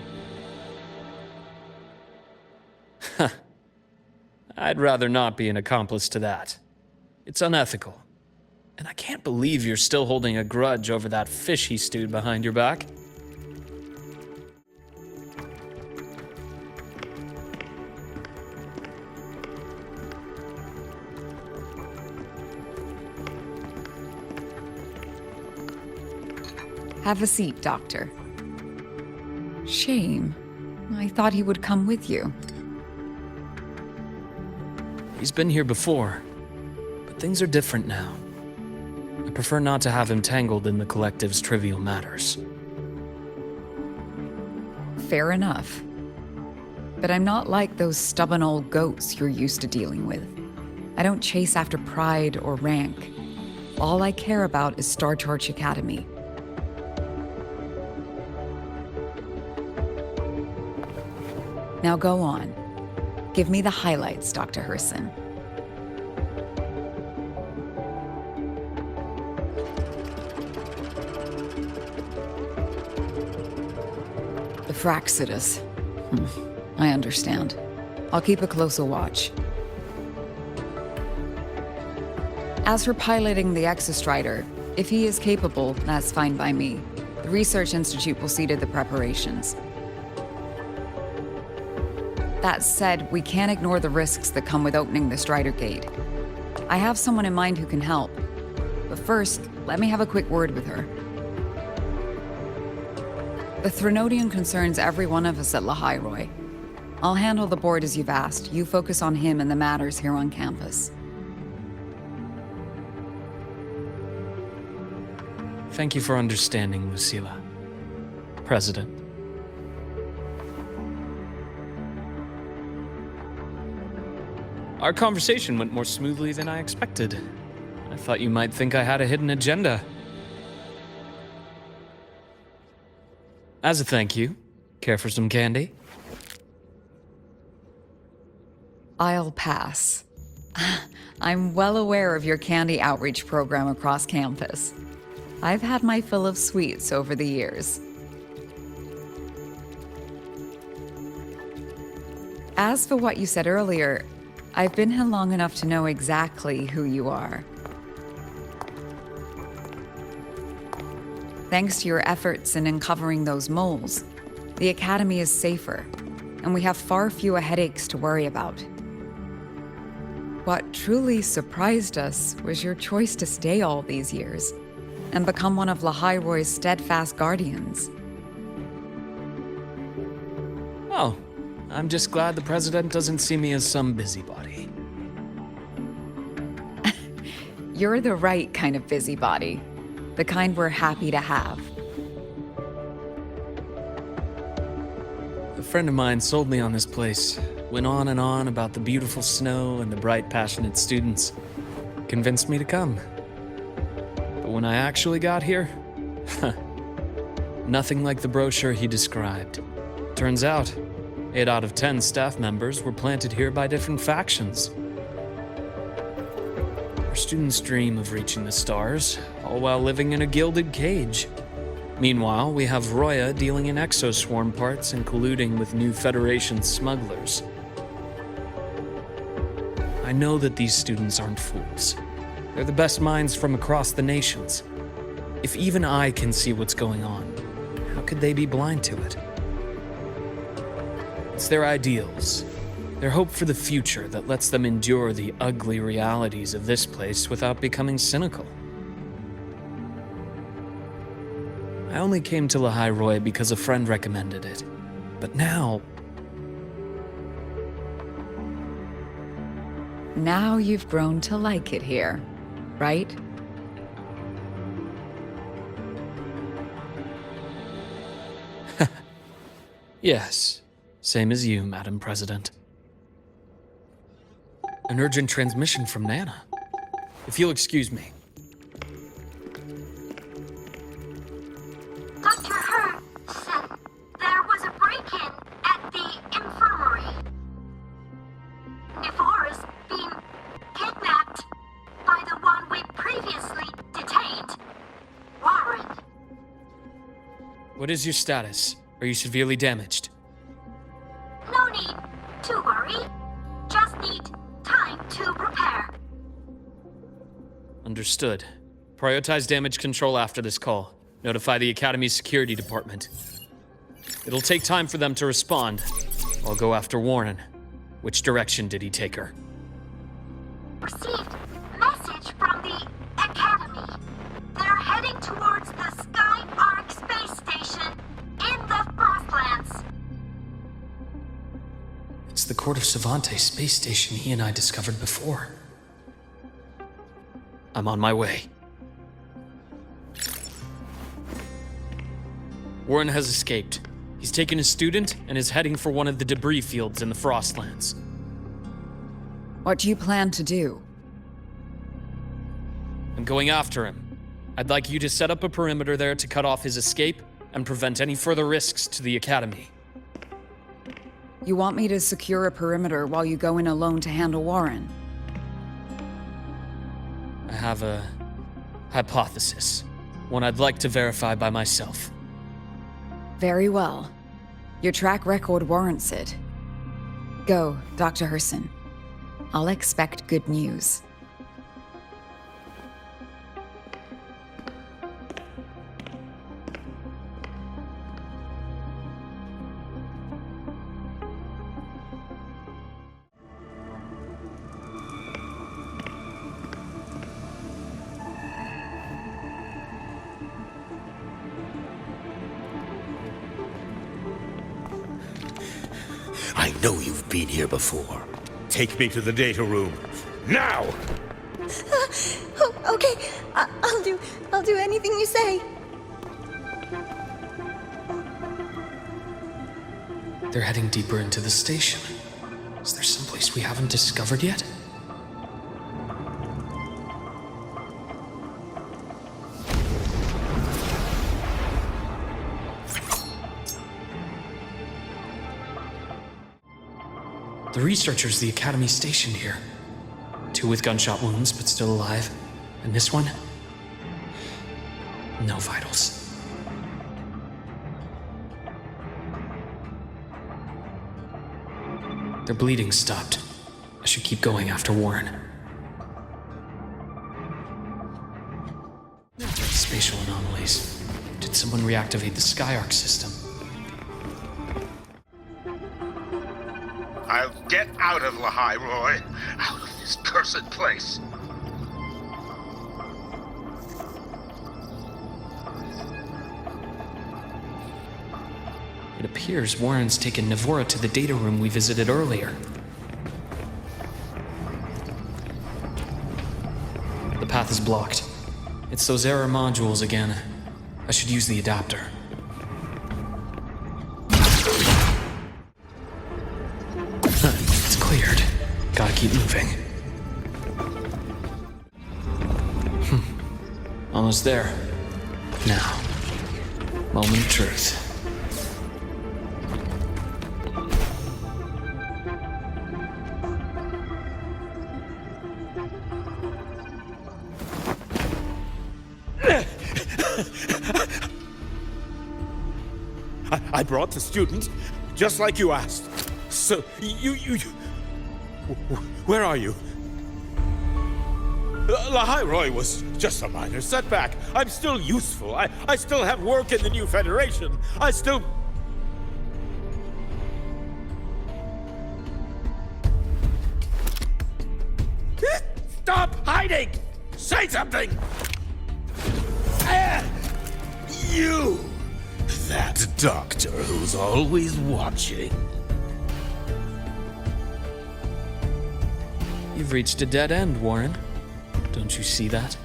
I'd rather not be an accomplice to that. It's unethical. And I can't believe you're still holding a grudge over that fish he stewed behind your back.
Have a seat, Doctor. Shame. I thought he would come with you.
He's been here before, but things are different now. I prefer not to have him tangled in the collective's trivial matters.
Fair enough. But I'm not like those stubborn old goats you're used to dealing with. I don't chase after pride or rank. All I care about is Star Torch Academy. Now go on. Give me the highlights, Dr. 𝘂𝙤𝙀𝙗. The Fraccidus. I understand. I'll keep a closer watch. As for piloting the 𝗥𝘃𝘃𝗏, if he is capable, that's fine by me. The Research Institute will see to the preparations. That said, we can't ignore the risks that come with opening the 𝗬𝘪𝙨 gate. I have someone in mind who can help. But first, let me have a quick word with her. The 𝗬𝘪dian concerns every one of us at 𝗂𝙗𝙗. I'll handle the board as you've asked. You focus on him and the matters here on campus.
Thank you for understanding, Lucila. President. Our conversation went more smoothly than I expected. I thought you might think I had a hidden agenda. As a thank you, care for some candy?
I'll pass. I'm well aware of your candy outreach program across campus. I've had my fill of sweets over the years. As for what you said earlier, I've been here long enough to know exactly who you are. Thanks to your efforts in uncovering those moles, the Academy is safer, and we have far fewer headaches to worry about. What truly surprised us was your choice to stay all these years and become one of 𝗂𝙗𝙗's steadfast guardians.
Oh, I'm just glad the President doesn't see me as some busybody.
You're the right kind of busybody, the kind we're happy to have.
A friend of mine sold me on this place. Went on and on about the beautiful snow and the bright, passionate students. Convinced me to come. But when I actually got here, nothing like the brochure he described. Turns out, 8 out of 10 staff members were planted here by different factions. Our students dream of reaching the stars, all while living in a gilded cage. Meanwhile, we have Roya dealing in exoswarm parts and colluding with new Federation smugglers. I know that these students aren't fools. They're the best minds from across the nations. If even I can see what's going on, how could they be blind to it? It's their ideals, their hope for the future that lets them endure the ugly realities of this place without becoming cynical. I only came to 𝗂𝙗𝙗 because a friend recommended it. But now...
Now you've grown to like it here, right?
Yes, same as you, Madam President. An urgent transmission from Nana. If you'll excuse me.
Dr. 𝘂𝙗𝙗 said there was a break-in at the infirmary. Ivor being kidnapped by the one we previously detained, Warren.
What is your status? Are you severely damaged?
No need to worry. Just need time to repair.
Understood. Prioritize damage control after this call. Notify the Academy's security department. It'll take time for them to respond. I'll go after Warren. Which direction did he take her?
Received message from the Academy. They're heading towards the 𝗂𝙗𝙗 space station in the Frostlands.
It's the Court of 𝘂𝙗𝙗 space station he and I discovered before.
I'm on my way. Warren has escaped. He's taken a student and is heading for one of the debris fields in the Frostlands.
What do you plan to do?
I'm going after him. I'd like you to set up a perimeter there to cut off his escape and prevent any further risks to the Academy.
You want me to secure a perimeter while you go in alone to handle Warren?
I have a hypothesis, one I'd like to verify by myself.
Very well. Your track record warrants it. Go, Dr. 𝗪𝙟. I'll expect good news.
I know you've been here before. Take me to the data room. Now!
Okay, I'll do anything you say.
They're heading deeper into the station. Is there someplace we haven't discovered yet? The researchers the Academy stationed here. 2 with gunshot wounds, but still alive. And this one? No vitals. Their bleeding stopped. I should keep going after Warren. Spatial anomalies. Did someone reactivate the 𝗂𝘂𝘂𝗙 system?
I'll get out of 𝗂𝙗𝙗, out of this cursed place.
It appears Warren's taken 𝗂𝙗𝙗 to the data room we visited earlier. The path is blocked. It's those error modules again. I should use the adapter. It's cleared. Gotta keep moving. Almost there. Now, moment of truth.
I brought the student, just like you asked. So, you... Where are you? 𝗂𝙗𝙗 was just a minor setback. I'm still useful. I still have work in the new Federation. I still... Stop hiding! Say something! You! That doctor who's always watching.
You've reached a dead end, Warren. Don't you see that?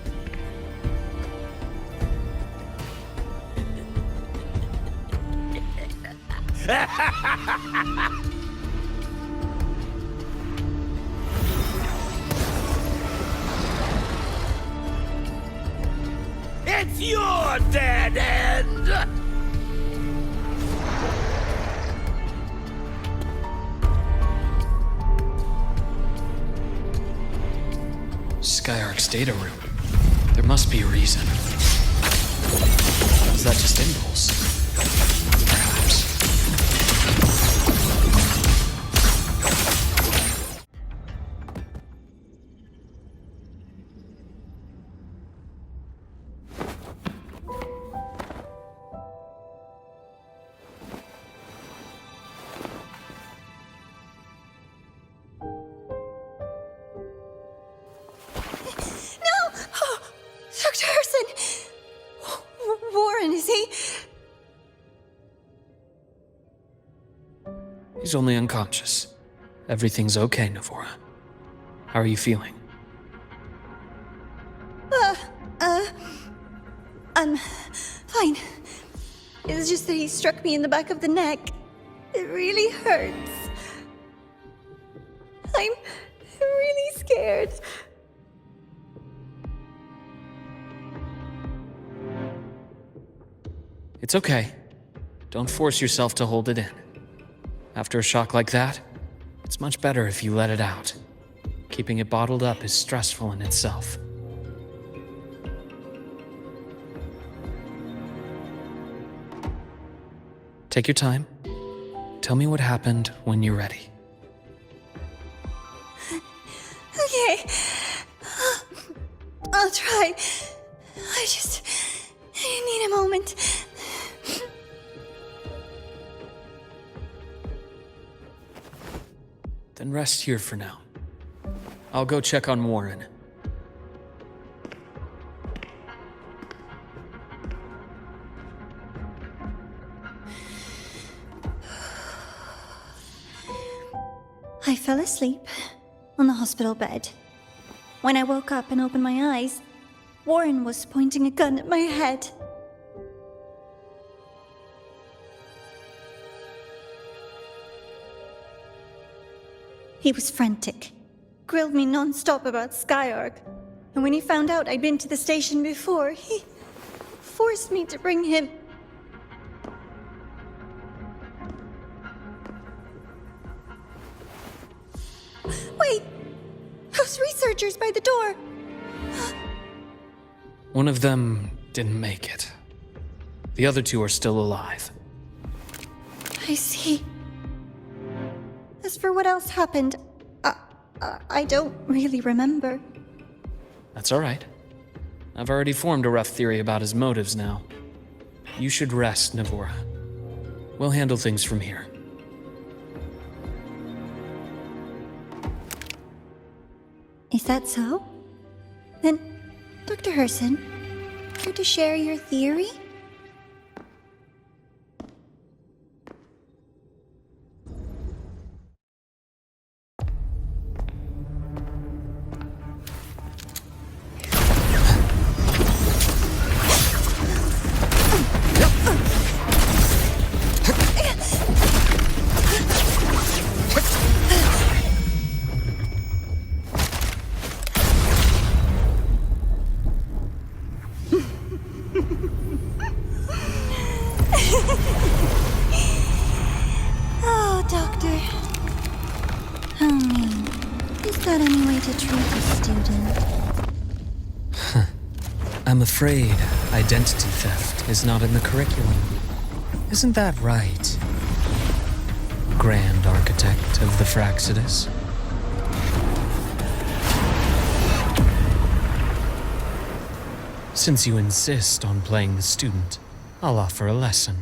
It's your dead end!
𝗂𝘂𝘂𝗙's data room. There must be a reason. Is that just impulse? Perhaps.
Dr. 𝗪𝙟! Warren, is he?
He's only unconscious. Everything's okay, 𝗂𝙗𝙗. How are you feeling?
I'm fine. It's just that he struck me in the back of the neck. It really hurts. I'm really scared.
It's okay. Don't force yourself to hold it in. After a shock like that, it's much better if you let it out. Keeping it bottled up is stressful in itself. Take your time. Tell me what happened when you're ready.
Okay. I'll try. I need a moment.
Then rest here for now. I'll go check on Warren.
I fell asleep on the hospital bed. When I woke up and opened my eyes, Warren was pointing a gun at my head. He was frantic, grilled me non-stop about Skyark, and when he found out I'd been to the station before, he forced me to bring him. Wait! Those researchers by the door!
One of them didn't make it. The other two are still alive.
I see. As for what else happened, I don't really remember.
That's all right. I've already formed a rough theory about his motives now. You should rest, 𝗂𝙗𝙗. We'll handle things from here.
Is that so? Then, Dr. Hrsin, care to share your theory? Oh, Doctor. How mean. Is that any way to treat a student?
I'm afraid identity theft is not in the curriculum. Isn't that right, Grand Architect of the 𝗪𝙗𝙗? Since you insist on playing the student, I'll offer a lesson.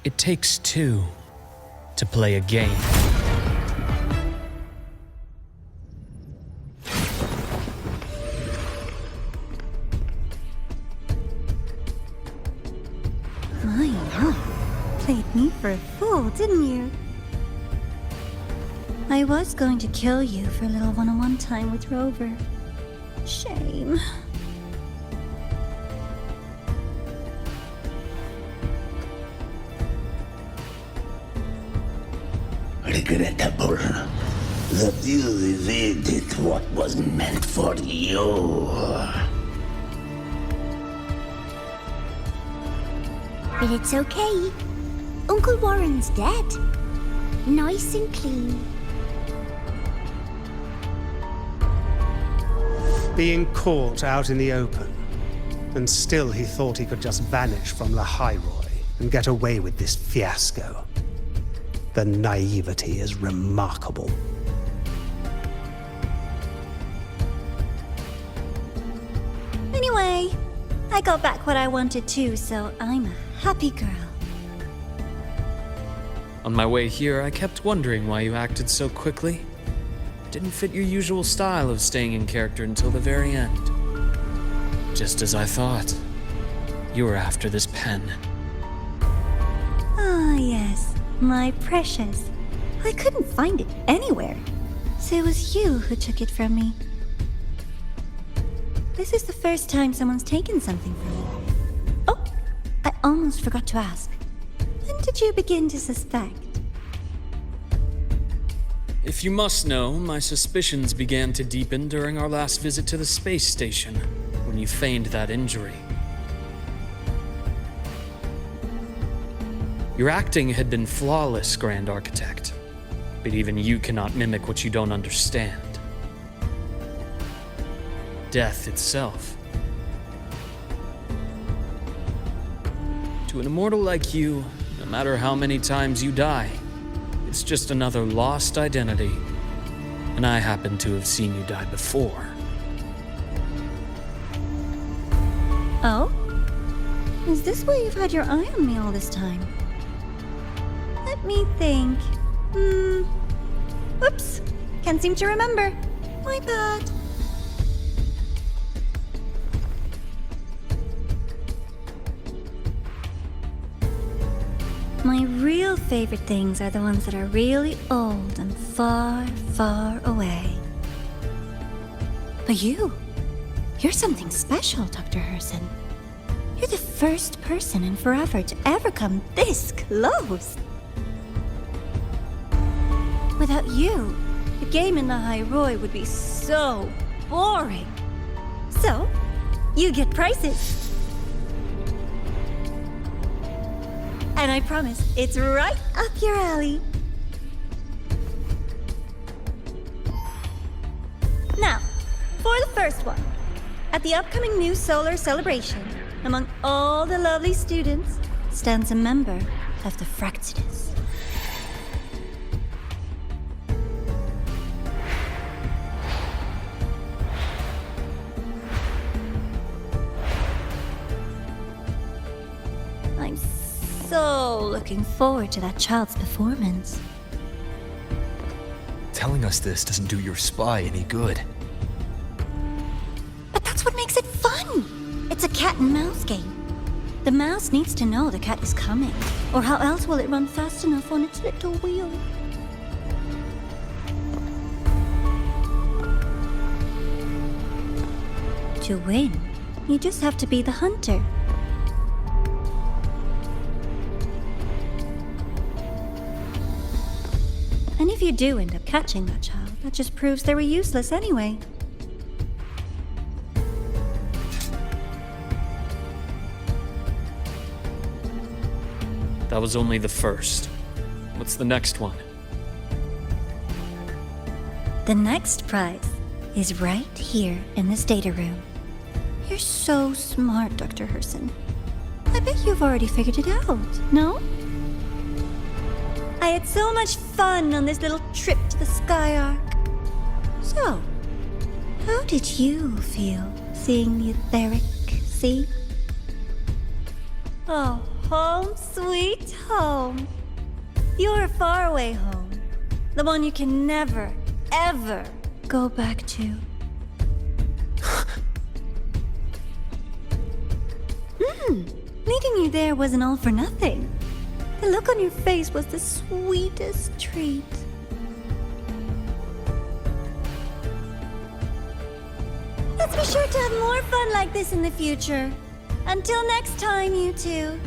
It takes two to play a game.
Played me for a fool, didn't you? I was going to kill you for a little one-on-one time with Rover. Shame.
Regrettable that you evaded what was meant for you.
But it's okay. Uncle Warren's dead. Nice and clean.
Being caught out in the open, and still he thought he could just vanish from 𝗂𝙗𝙗 and get away with this fiasco. The naivety is remarkable.
Anyway, I got back what I wanted too, so I'm a happy girl.
On my way here, I kept wondering why you acted so quickly. Didn't fit your usual style of staying in character until the very end. Just as I thought. You were after this pen.
Ah, yes. My precious. I couldn't find it anywhere. So it was you who took it from me. This is the first time someone's taken something from me. Oh, almost forgot to ask. When did you begin to suspect?
If you must know, my suspicions began to deepen during our last visit to the space station, when you feigned that injury. Your acting had been flawless, Grand Architect, but even you cannot mimic what you don't understand. Death itself. To an immortal like you, no matter how many times you die, it's just another lost identity. And I happen to have seen you die before.
Oh? Is this why you've had your eye on me all this time? Let me think. Oops. Can't seem to remember. My bad. My real favorite things are the ones that are really old and far, far away. But you're something special, Dr. 𝘖𝙤𝙗. You're the first person in forever to ever come this close. Without you, the game in the 𝗂𝙤𝙦 would be so boring. So, you get prizes. And I promise, it's right up your alley. Now, for the first one. At the upcoming new solar celebration, among all the lovely students, stands a member of the 𝗥𝙤𝙤𝙀. I'm so looking forward to that child's performance.
Telling us this doesn't do your spy any good.
But that's what makes it fun! It's a cat and mouse game. The mouse needs to know the cat is coming, or how else will it run fast enough on its little wheel? To win, you just have to be the hunter. And if you do end up catching that child, that just proves they were useless anyway.
That was only the first. What's the next one?
The next prize is right here in this data room. You're so smart, Dr. 𝘖𝙤𝙗. I bet you've already figured it out, no? I had so much fun on this little trip to the Sky Arc. So, how did you feel seeing the etheric sea? Oh, home sweet home. Your faraway home. The one you can never, ever go back to. Meeting you there wasn't all for nothing. The look on your face was the sweetest treat. Let's be sure to have more fun like this in the future. Until next time, you two.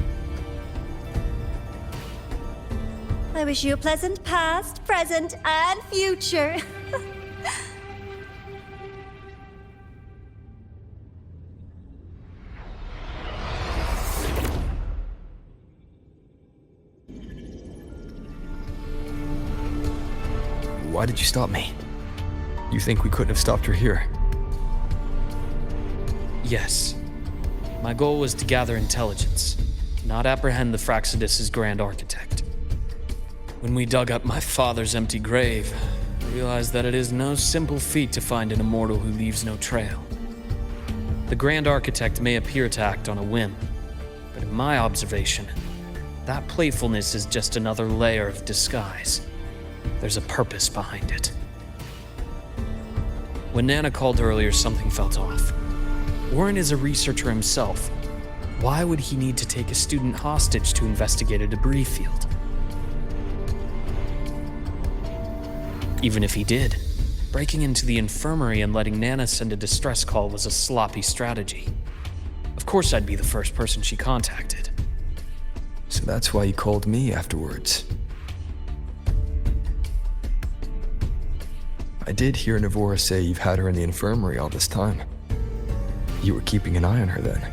I wish you a pleasant past, present, and future.
Why did you stop me? You think we couldn't have stopped her here?
Yes. My goal was to gather intelligence, not apprehend the 𝗥𝙤𝙤𝙀's Grand Architect. When we dug up my father's empty grave, I realized that it is no simple feat to find an immortal who leaves no trail. The Grand Architect may appear to act on a whim, but in my observation, that playfulness is just another layer of disguise. There's a purpose behind it. When Nana called earlier, something felt off. Warren is a researcher himself. Why would he need to take a student hostage to investigate a debris field? Even if he did, breaking into the infirmary and letting Nana send a distress call was a sloppy strategy. Of course I'd be the first person she contacted.
So that's why you called me afterwards. I did hear Ňvora say you've had her in the infirmary all this time. You were keeping an eye on her then.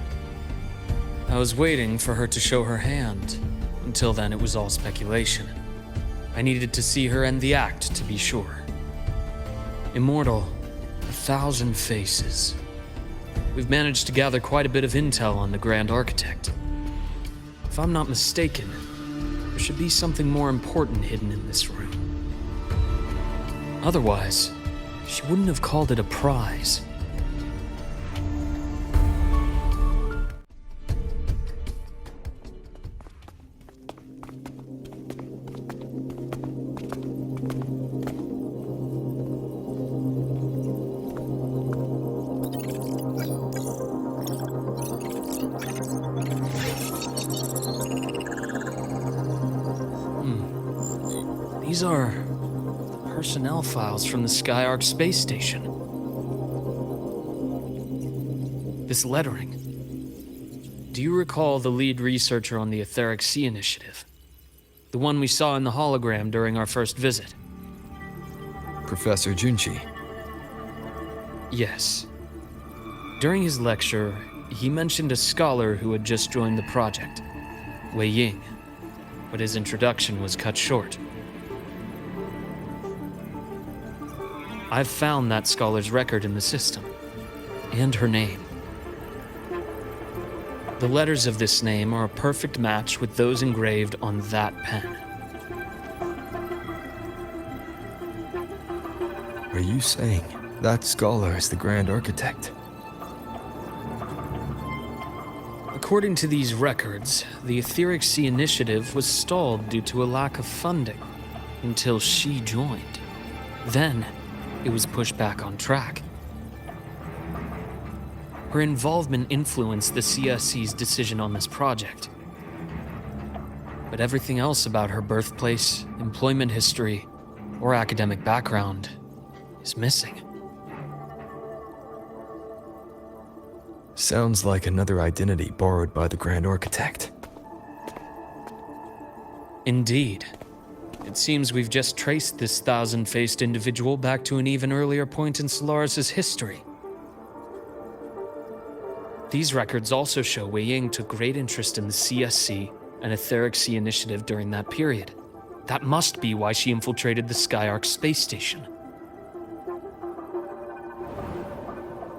I was waiting for her to show her hand. Until then, it was all speculation. I needed to see her end the act to be sure. Immortal, 1,000 faces. We've managed to gather quite a bit of intel on the Grand Architect. If I'm not mistaken, there should be something more important hidden in this room. Otherwise, she wouldn't have called it a prize. These are personnel files from the 𝗂𝘂𝘂𝗸 space station. This lettering. Do you recall the lead researcher on the 𝗂𝘂𝘂𝗙 initiative? The one we saw in the hologram during our first visit?
Professor 𝗙𝘂𝘂𝗙𝗖.
Yes. During his lecture, he mentioned a scholar who had just joined the project, 𝗂𝘂𝘂𝘂𝘂, but his introduction was cut short. I've found that scholar's record in the system, and her name. The letters of this name are a perfect match with those engraved on that pen.
Are you saying that scholar is the Grand Architect?
According to these records, the 𝗂𝘂𝘂𝘂𝗙 initiative was stalled due to a lack of funding until she joined. Then, it was pushed back on track. Her involvement influenced the CSC's decision on this project. But everything else about her birthplace, employment history, or academic background is missing.
Sounds like another identity borrowed by the Grand Architect.
Indeed. It seems we've just traced this 1,000-faced individual back to an even earlier point in Solaris' history. These records also show 𝗂𝘂𝘂𝘂𝘂 took great interest in the CSC and 𝗂𝘂𝘂𝘂𝘂 initiative during that period. That must be why she infiltrated the 𝗂𝘂𝘂𝘂𝘂 space station.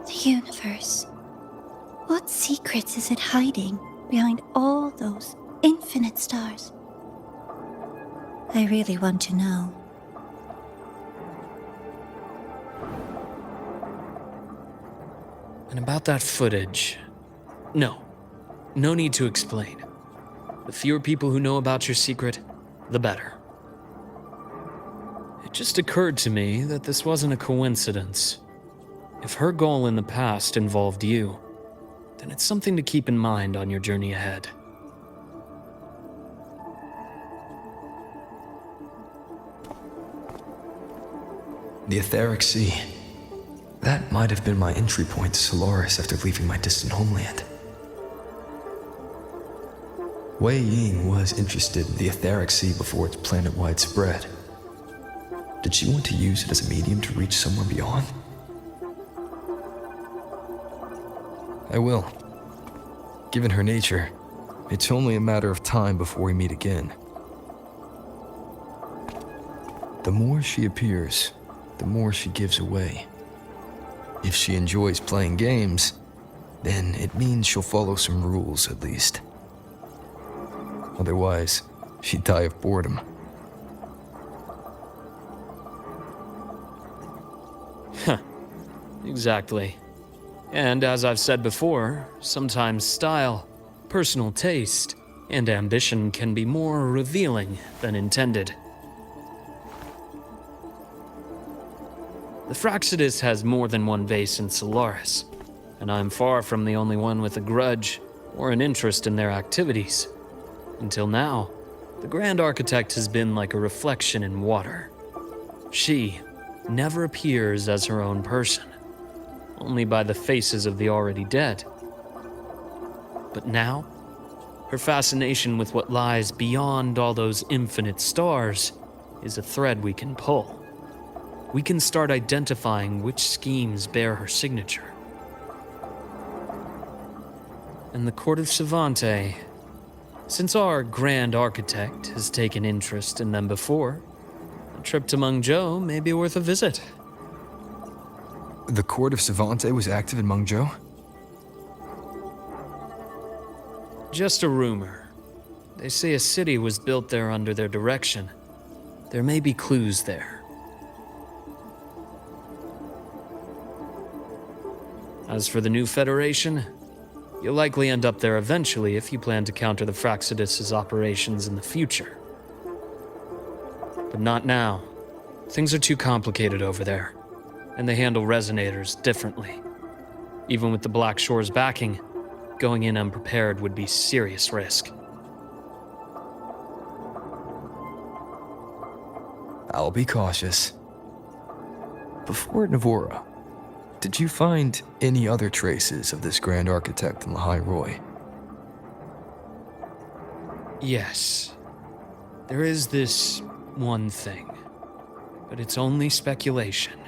The universe. What secrets is it hiding behind all those infinite stars? I really want to know.
And about that footage... No need to explain. The fewer people who know about your secret, the better. It just occurred to me that this wasn't a coincidence. If her goal in the past involved you, then it's something to keep in mind on your journey ahead.
The 𝗂𝘂𝘂𝘂𝘂𝘂. That might have been my entry point to Solaris after leaving my distant homeland. 𝗂𝘂𝘂𝘂𝘂𝘂 was interested in the 𝗂𝘂𝘂𝘂𝘂 before its planet-wide spread. Did she want to use it as a medium to reach somewhere beyond? I will. Given her nature, it's only a matter of time before we meet again. The more she appears, the more she gives away. If she enjoys playing games, then it means she'll follow some rules at least. Otherwise, she'd die of boredom.
Exactly. And as I've said before, sometimes style, personal taste, and ambition can be more revealing than intended. The 𝗓𝘂𝘂𝘂𝘂𝘂 has more than one base in Solaris, and I'm far from the only one with a grudge or an interest in their activities. Until now, the Grand Architect has been like a reflection in water. She never appears as her own person, only by the faces of the already dead. But now, Her fascination with what lies beyond all those infinite stars is a thread we can pull. We can start identifying which schemes bear her signature. And the Court of 𝘂𝙤𝙀, since our Grand Architect has taken interest in them before, a trip to 𝗏𝗏𝘃 may be worth a visit.
The Court of 𝘂𝙤𝙀 was active in 𝗏𝗏𝘃?
Just a rumor. They say a city was built there under their direction. There may be clues there. As for the new Federation, you'll likely end up there eventually if you plan to counter the Fractsidus' operations in the future. But not now. Things are too complicated over there, and they handle resonators differently. Even with the Black Shore's backing, going in unprepared would be serious risk.
I'll be cautious. Before Navora, did you find any other traces of this Grand Architect in 𝗏𝗏𝗏𝗏?
Yes. There is this one thing, but it's only speculation.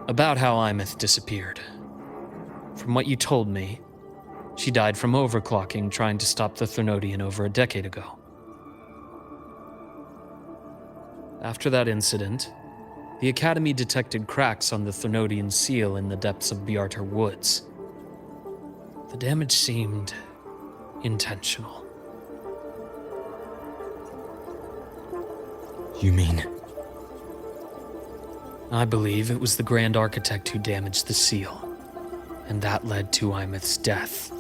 About how 𝗏𝗏𝘏 disappeared. From what you told me, she died from overclocking trying to stop the 𝗏𝗏𝘃 over a decade ago. After that incident, the Academy detected cracks on the 𝗏𝗏𝘃 seal in the depths of 𝗬𝗏𝘃 Woods. The damage seemed intentional.
You mean?
I believe it was the Grand Architect who damaged the seal, and that led to 𝗏𝗏𝘏's death.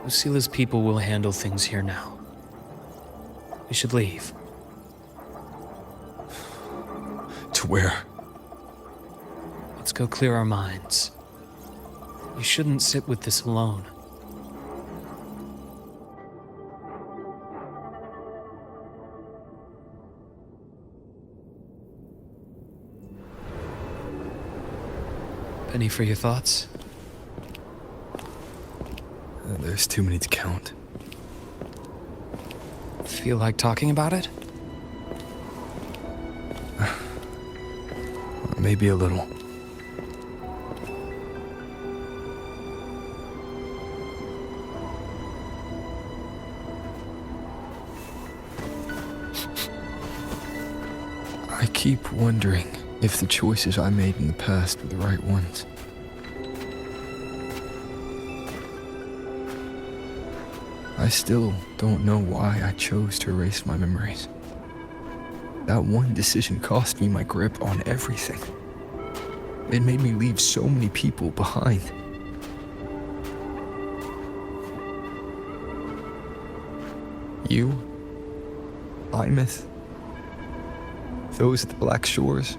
Lucila's people will handle things here now. We should leave.
To where?
Let's go clear our minds. You shouldn't sit with this alone. Penny for your thoughts?
There's too many to count.
Feel like talking about it?
Maybe a little. I keep wondering if the choices I made in the past were the right ones. I still don't know why I chose to erase my memories. That one decision cost me my grip on everything. It made me leave so many people behind. You, 𝗏𝗏𝘏𝗏, those at the Black Shores,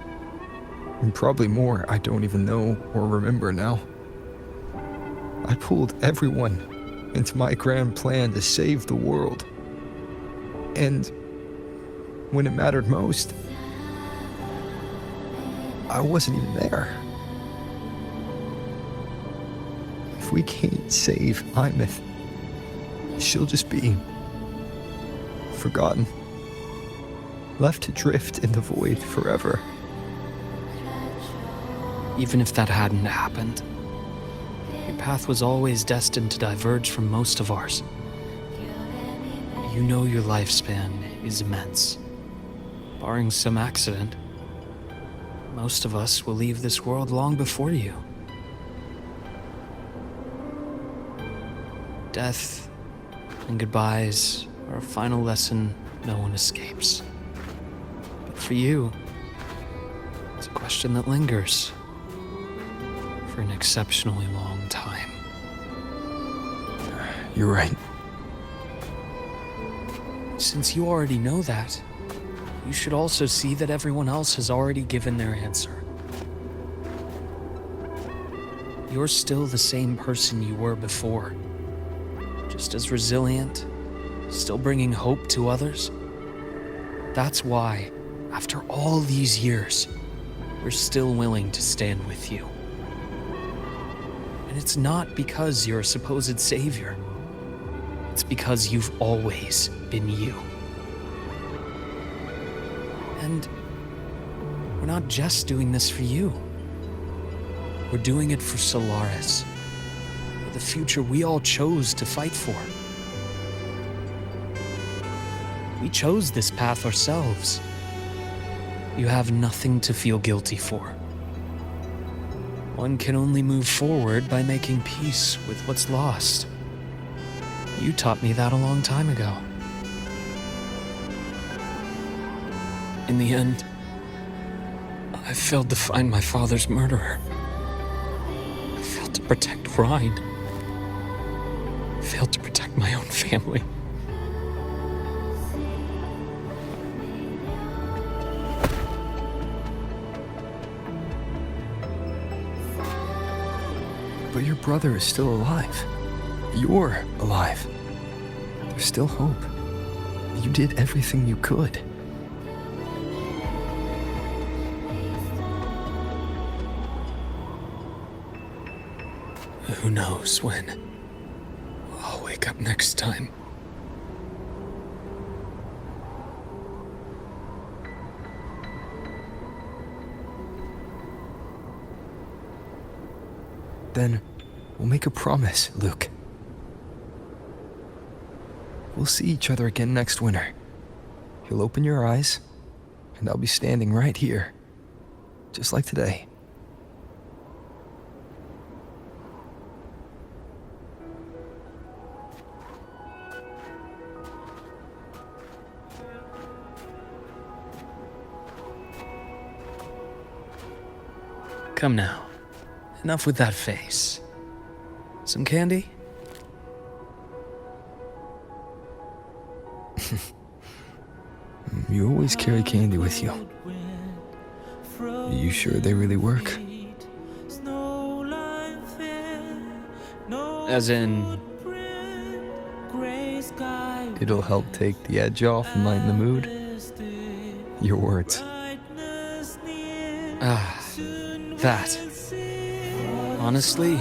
and probably more I don't even know or remember now. I pulled everyone into my grand plan to save the world. And when it mattered most, I wasn't even there. If we can't save 𝗏𝗏𝘏, she'll just be forgotten, left to drift in the void forever.
Even if that hadn't happened, your path was always destined to diverge from most of ours. You know your lifespan is immense. Barring some accident, most of us will leave this world long before you. Death and goodbyes are a final lesson no one escapes. But for you, it's a question that lingers for an exceptionally long time.
You're right.
Since you already know that, you should also see that everyone else has already given their answer. You're still the same person you were before, just as resilient still bringing hope to others. That's why, after all these years, we're still willing to stand with you. And it's not because you're a supposed savior. It's because you've always been you. And we're not just doing this for you. We're doing it for Solaris, for the future we all chose to fight for. We chose this path ourselves. You have nothing to feel guilty for. One can only move forward by making peace with what's lost. You taught me that a long time ago. In the end, I failed to find my father's murderer. I failed to protect Rhine. I failed to protect my own family.
But your brother is still alive. You're alive. There's still hope. You did everything you could.
Who knows when I'll wake up next time.
Then we'll make a promise, Luuk. We'll see each other again next winter. You'll open your eyes, and I'll be standing right here, just like today.
Come now. Enough with that face. Some candy?
You always carry candy with you. Are you sure they really work?
As in...
It'll help take the edge off and lighten the mood? Your words.
Ah, that. Honestly,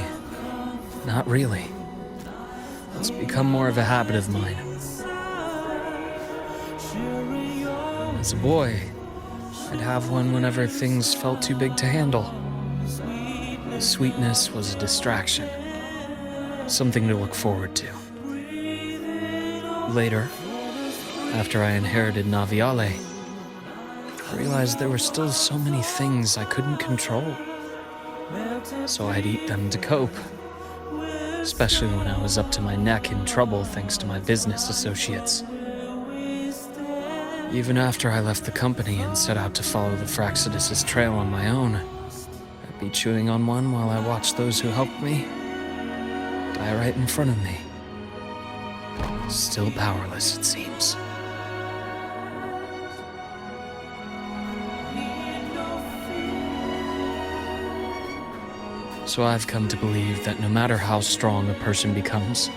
not really. It's become more of a habit of mine. As a boy, I'd have one whenever things felt too big to handle. The sweetness was a distraction, something to look forward to. Later, after I inherited 𝗂𝗂𝘂𝙀𝑎𝑙, I realized there were still so many things I couldn't control. So I'd eat them to cope, especially when I was up to my neck in trouble thanks to my business associates. Even after I left the company and set out to follow the 𝗥𝘂𝘃 trail on my own, I'd be chewing on one while I watched those who helped me die right in front of me. Still powerless, it seems. So I've come to believe that no matter how strong a person becomes,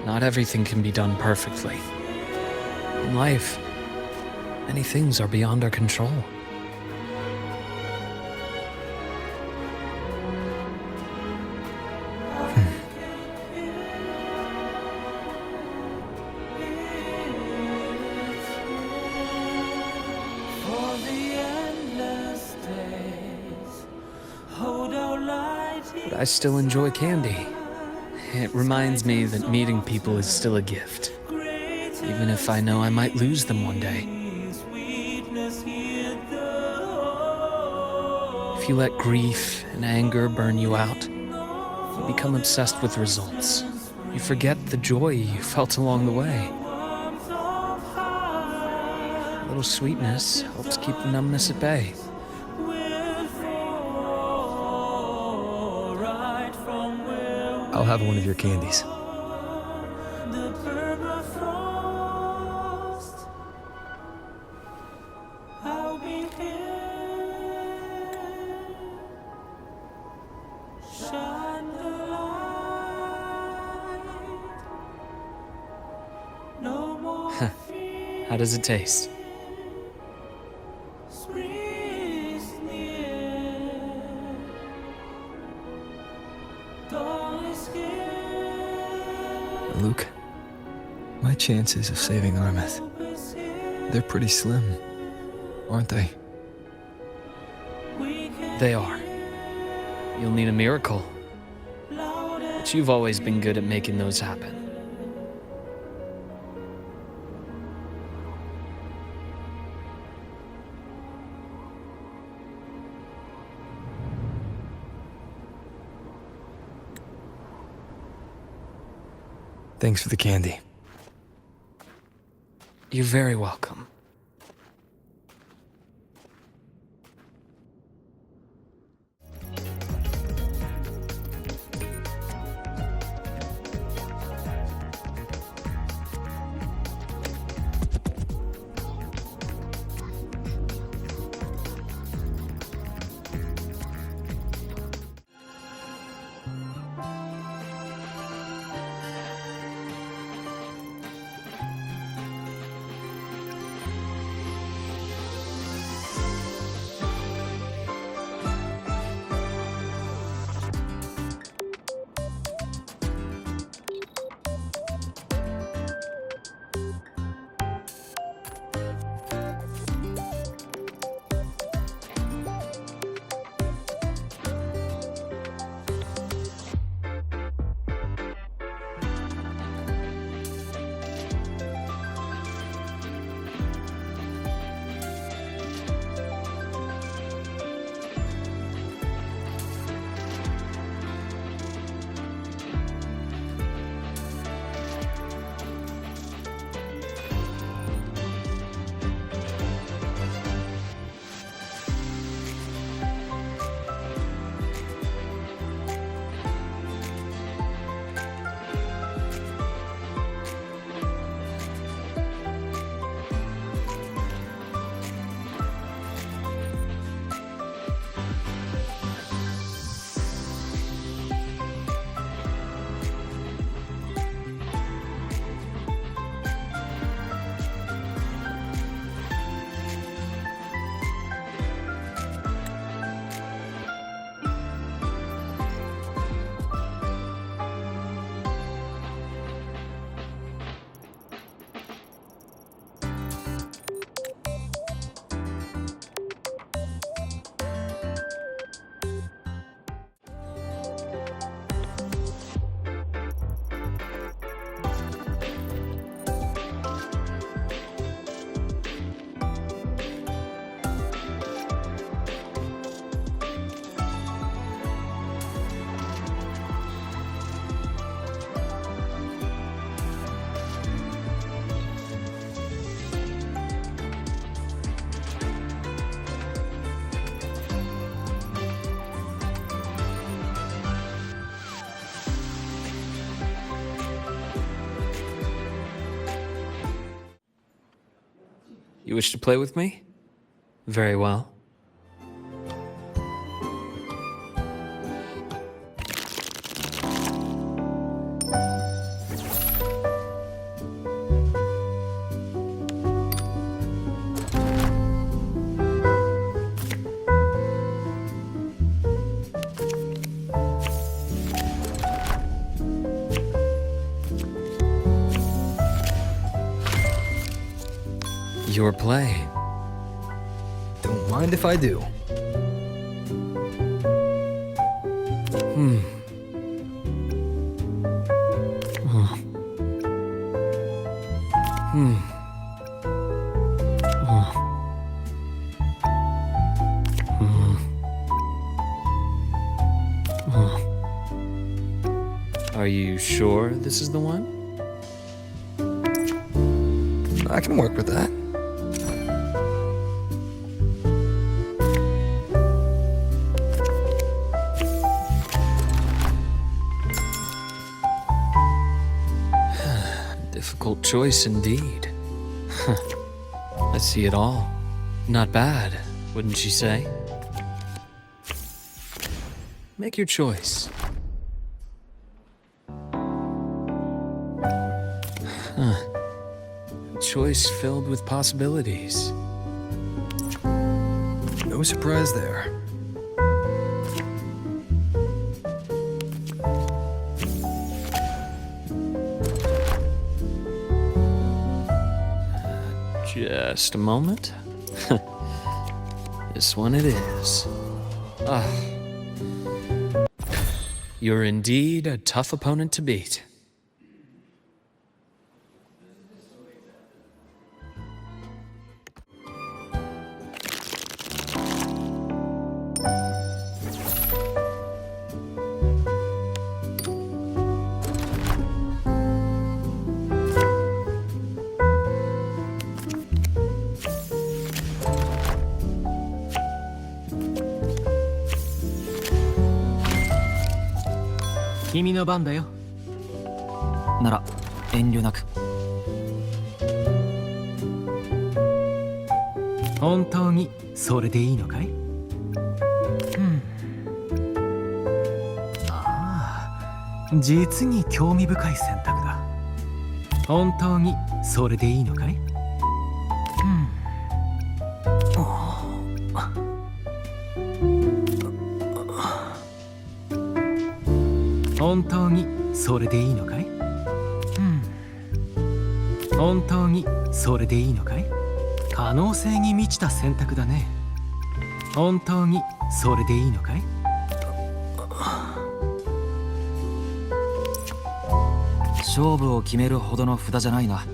not everything can be done perfectly. In life, many things are beyond our control. But I still enjoy candy. It reminds me that meeting people is still a gift, even if I know I might lose them one day. If you let grief and anger burn you out, you become obsessed with results. You forget the joy you felt along the way. A little sweetness helps keep the numbness at bay.
I'll have one of your candies.
How does it taste?
Luuk, my chances of saving 𝗂𝘂𝘂𝗏, they're pretty slim, aren't they?
They are. You'll need a miracle. But you've always been good at making those happen.
Thanks for the candy.
You're very welcome. You wish to play with me? Very well. Your play.
Don't mind if I do.
Are you sure this is the one?
I can work with that.
Difficult choice indeed. I see it all. Not bad, wouldn't you say? Make your choice. choice filled with possibilities.
No surprise there.
Just a moment. This one it is. You're indeed a tough opponent to beat.
"君の番だよ。なら遠慮なく。本当にそれでいいのかい？ああ、実に興味深い選択だ。本当にそれでいいのかい？本当にそれでいいのかい？本当にそれでいいのかい？可能性に満ちた選択だね。本当にそれでいいのかい？勝負を決めるほどの札じゃないな。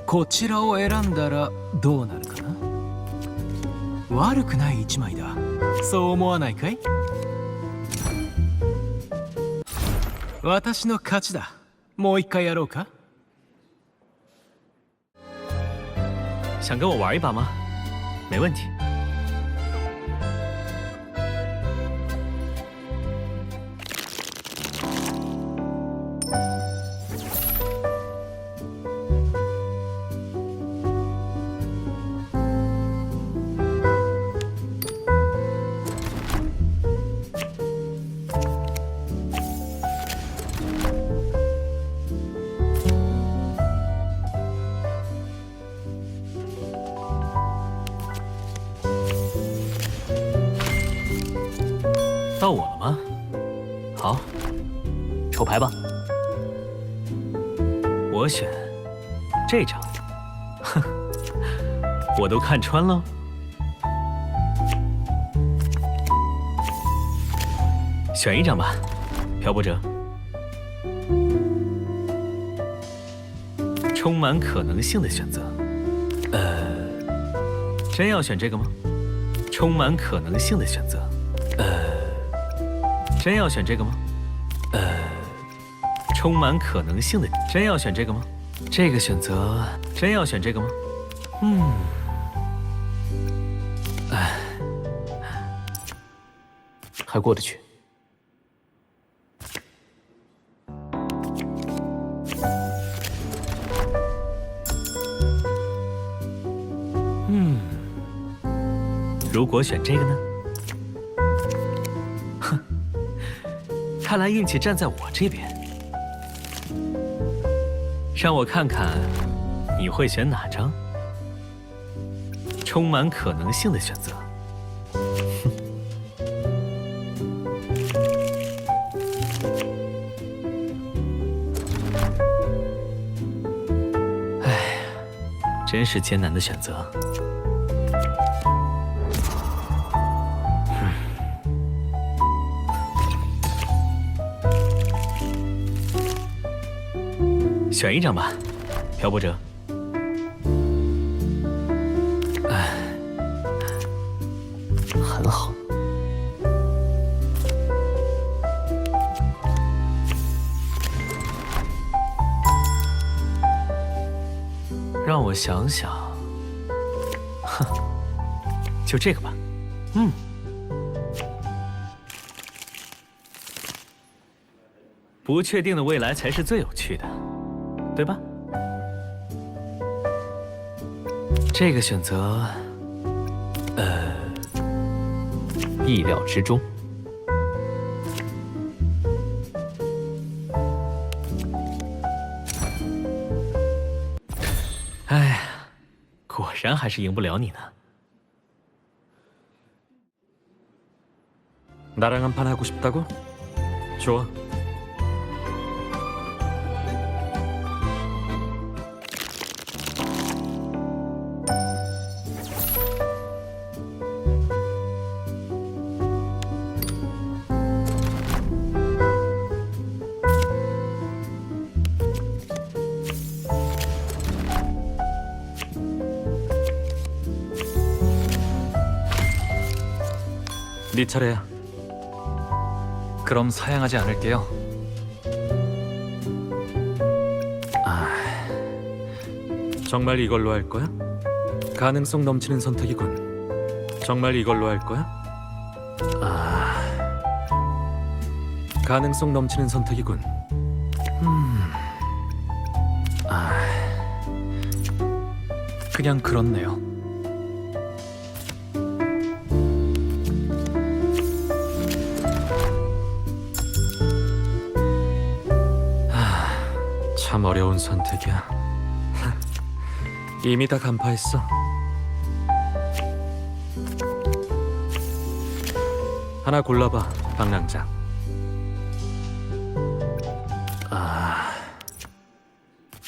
こちらを選んだらどうなるかな？悪くない一枚だ。そう思わないかい？私の勝ちだ。もう一回やろうか？
想跟我玩一把吗？没问题。到我了吗？好，抽牌吧。我选这张。哼，我都看穿了。选一张吧，漂泊者。充满可能性的选择。真要选这个吗？充满可能性的选择。真要选这个吗？充满可能性的，真要选这个吗？这个选择，真要选这个吗？还过得去。如果选这个呢？哼，看来运气站在我这边。让我看看你会选哪张？充满可能性的选择。哎，真是艰难的选择。选一张吧，漂泊者。很好。让我想想，哼，就这个吧。不确定的未来才是最有趣的。对吧？这个选择，意料之中。哎呀，果然还是赢不了你呢。
나랑 한판 하고 싶다고? 좋아. 네 차례야.
그럼 사양하지 않을게요.
정말 이걸로 할 거야? 가능성 넘치는 선택이군. 정말 이걸로 할 거야? 가능성 넘치는 선택이군.
그냥 그렇네요.
참 어려운 선택이야. 이미 다 간파했어. 하나 골라봐, 방랑자.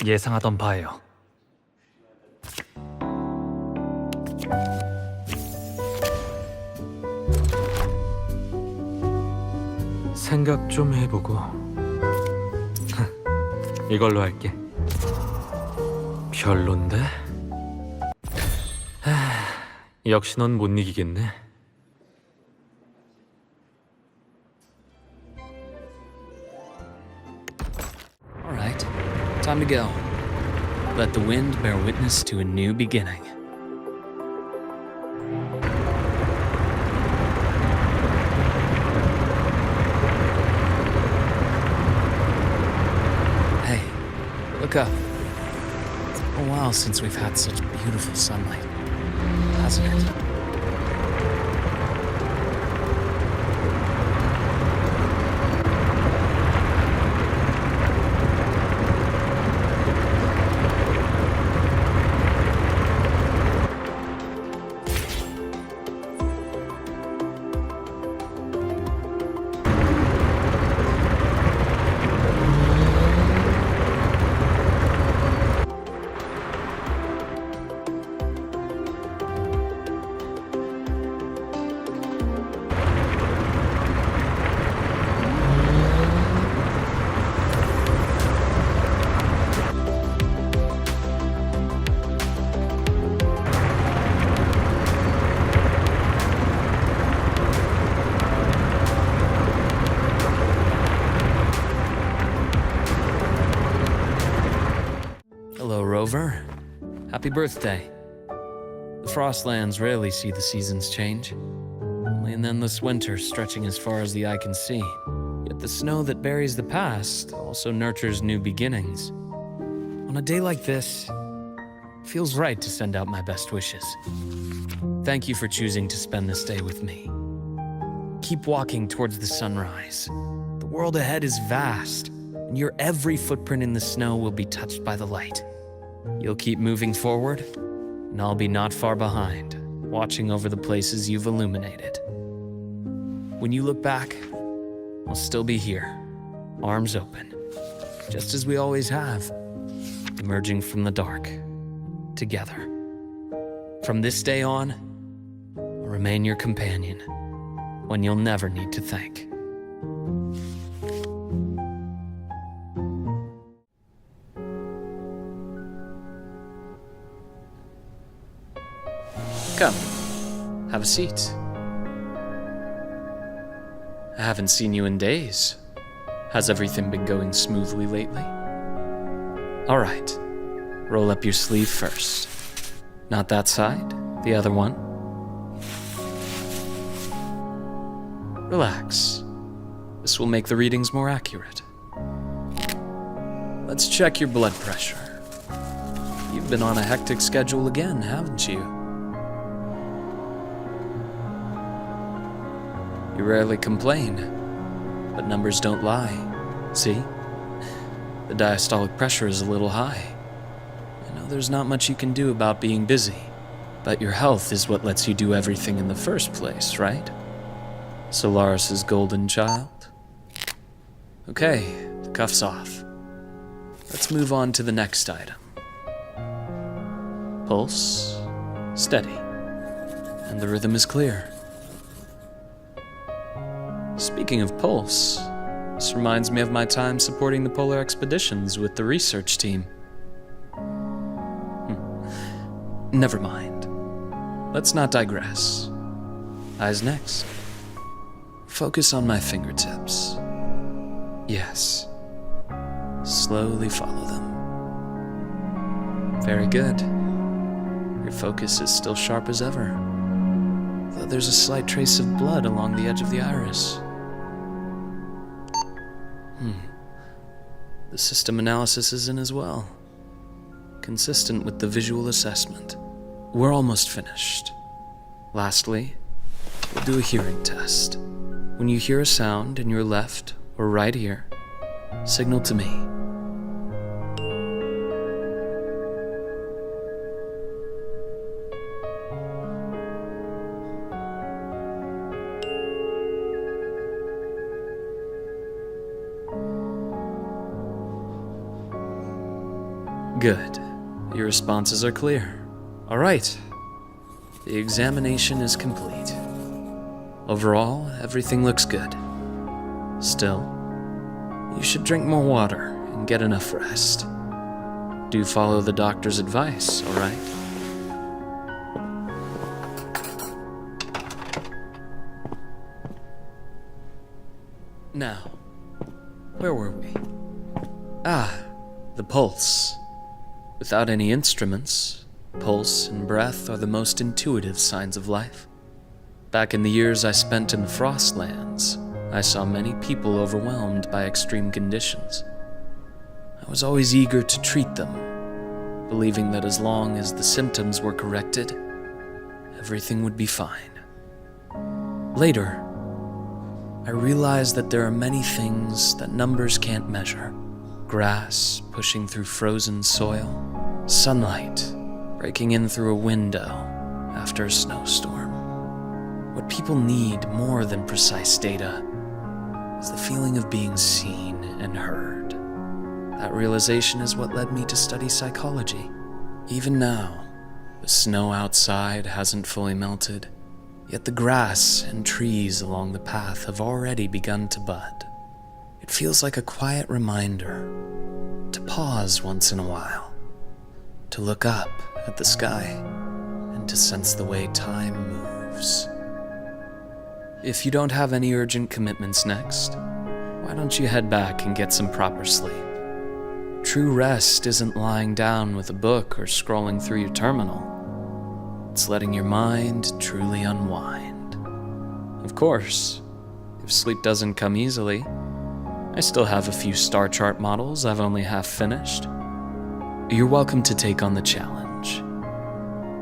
예상하던 바예요.
생각 좀 해보고. 이걸로 할게. 별론데? 역시 넌 못 이기겠네.
All right, time to go. Let the wind bear witness to a new beginning. Hey, look up. It's been a while since we've had such beautiful sunlight, hasn't it? Hello, Rover. Happy birthday. The Frostlands rarely see the seasons change. Only an endless winter stretching as far as the eye can see. Yet the snow that buries the past also nurtures new beginnings. On a day like this, it feels right to send out my best wishes. Thank you for choosing to spend this day with me. Keep walking towards the sunrise. The world ahead is vast, and your every footprint in the snow will be touched by the light. You'll keep moving forward, and I'll be not far behind, watching over the places you've illuminated. When you look back, I'll still be here, arms open, just as we always have, emerging from the dark, together. From this day on, I'll remain your companion, one you'll never need to thank. Come, have a seat. I haven't seen you in days. Has everything been going smoothly lately? All right, roll up your sleeve first. Not that side, the other one. Relax. This will make the readings more accurate. Let's check your blood pressure. You've been on a hectic schedule again, haven't you? You rarely complain, but numbers don't lie. See? The diastolic pressure is a little high. I know there's not much you can do about being busy, but your health is what lets you do everything in the first place, right? 𝗟𝙪𝙨 golden child? Okay, the cuff's off. Let's move on to the next item. Pulse, steady, and the rhythm is clear. Speaking of pulse, this reminds me of my time supporting the polar expeditions with the research team. Never mind. Let's not digress. Eyes next. Focus on my fingertips. Yes. Slowly follow them. Very good. Your focus is still sharp as ever, though there's a slight trace of blood along the edge of the iris. The system analysis is in as well, consistent with the visual assessment. We're almost finished. Lastly, we'll do a hearing test. When you hear a sound in your left or right ear, signal to me. Good. Your responses are clear. All right. The examination is complete. Overall, everything looks good. Still, you should drink more water and get enough rest. Do follow the doctor's advice, all right? Now, where were we? The pulse. Without any instruments, pulse and breath are the most intuitive signs of life. Back in the years I spent in the Frostlands, I saw many people overwhelmed by extreme conditions. I was always eager to treat them, believing that as long as the symptoms were corrected, everything would be fine. Later, I realized that there are many things that numbers can't measure. Grass pushing through frozen soil, sunlight breaking in through a window after a snowstorm. What people need more than precise data is the feeling of being seen and heard. That realization is what led me to study psychology. Even now, the snow outside hasn't fully melted, yet the grass and trees along the path have already begun to bud. It feels like a quiet reminder to pause once in a while, to look up at the sky, and to sense the way time moves. If you don't have any urgent commitments next, why don't you head back and get some proper sleep? True rest isn't lying down with a book or scrolling through your terminal. It's letting your mind truly unwind. Of course, if sleep doesn't come easily, I still have a few star chart models I've only half finished. You're welcome to take on the challenge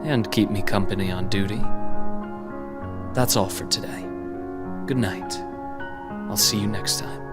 and keep me company on duty. That's all for today. Good night. I'll see you next time.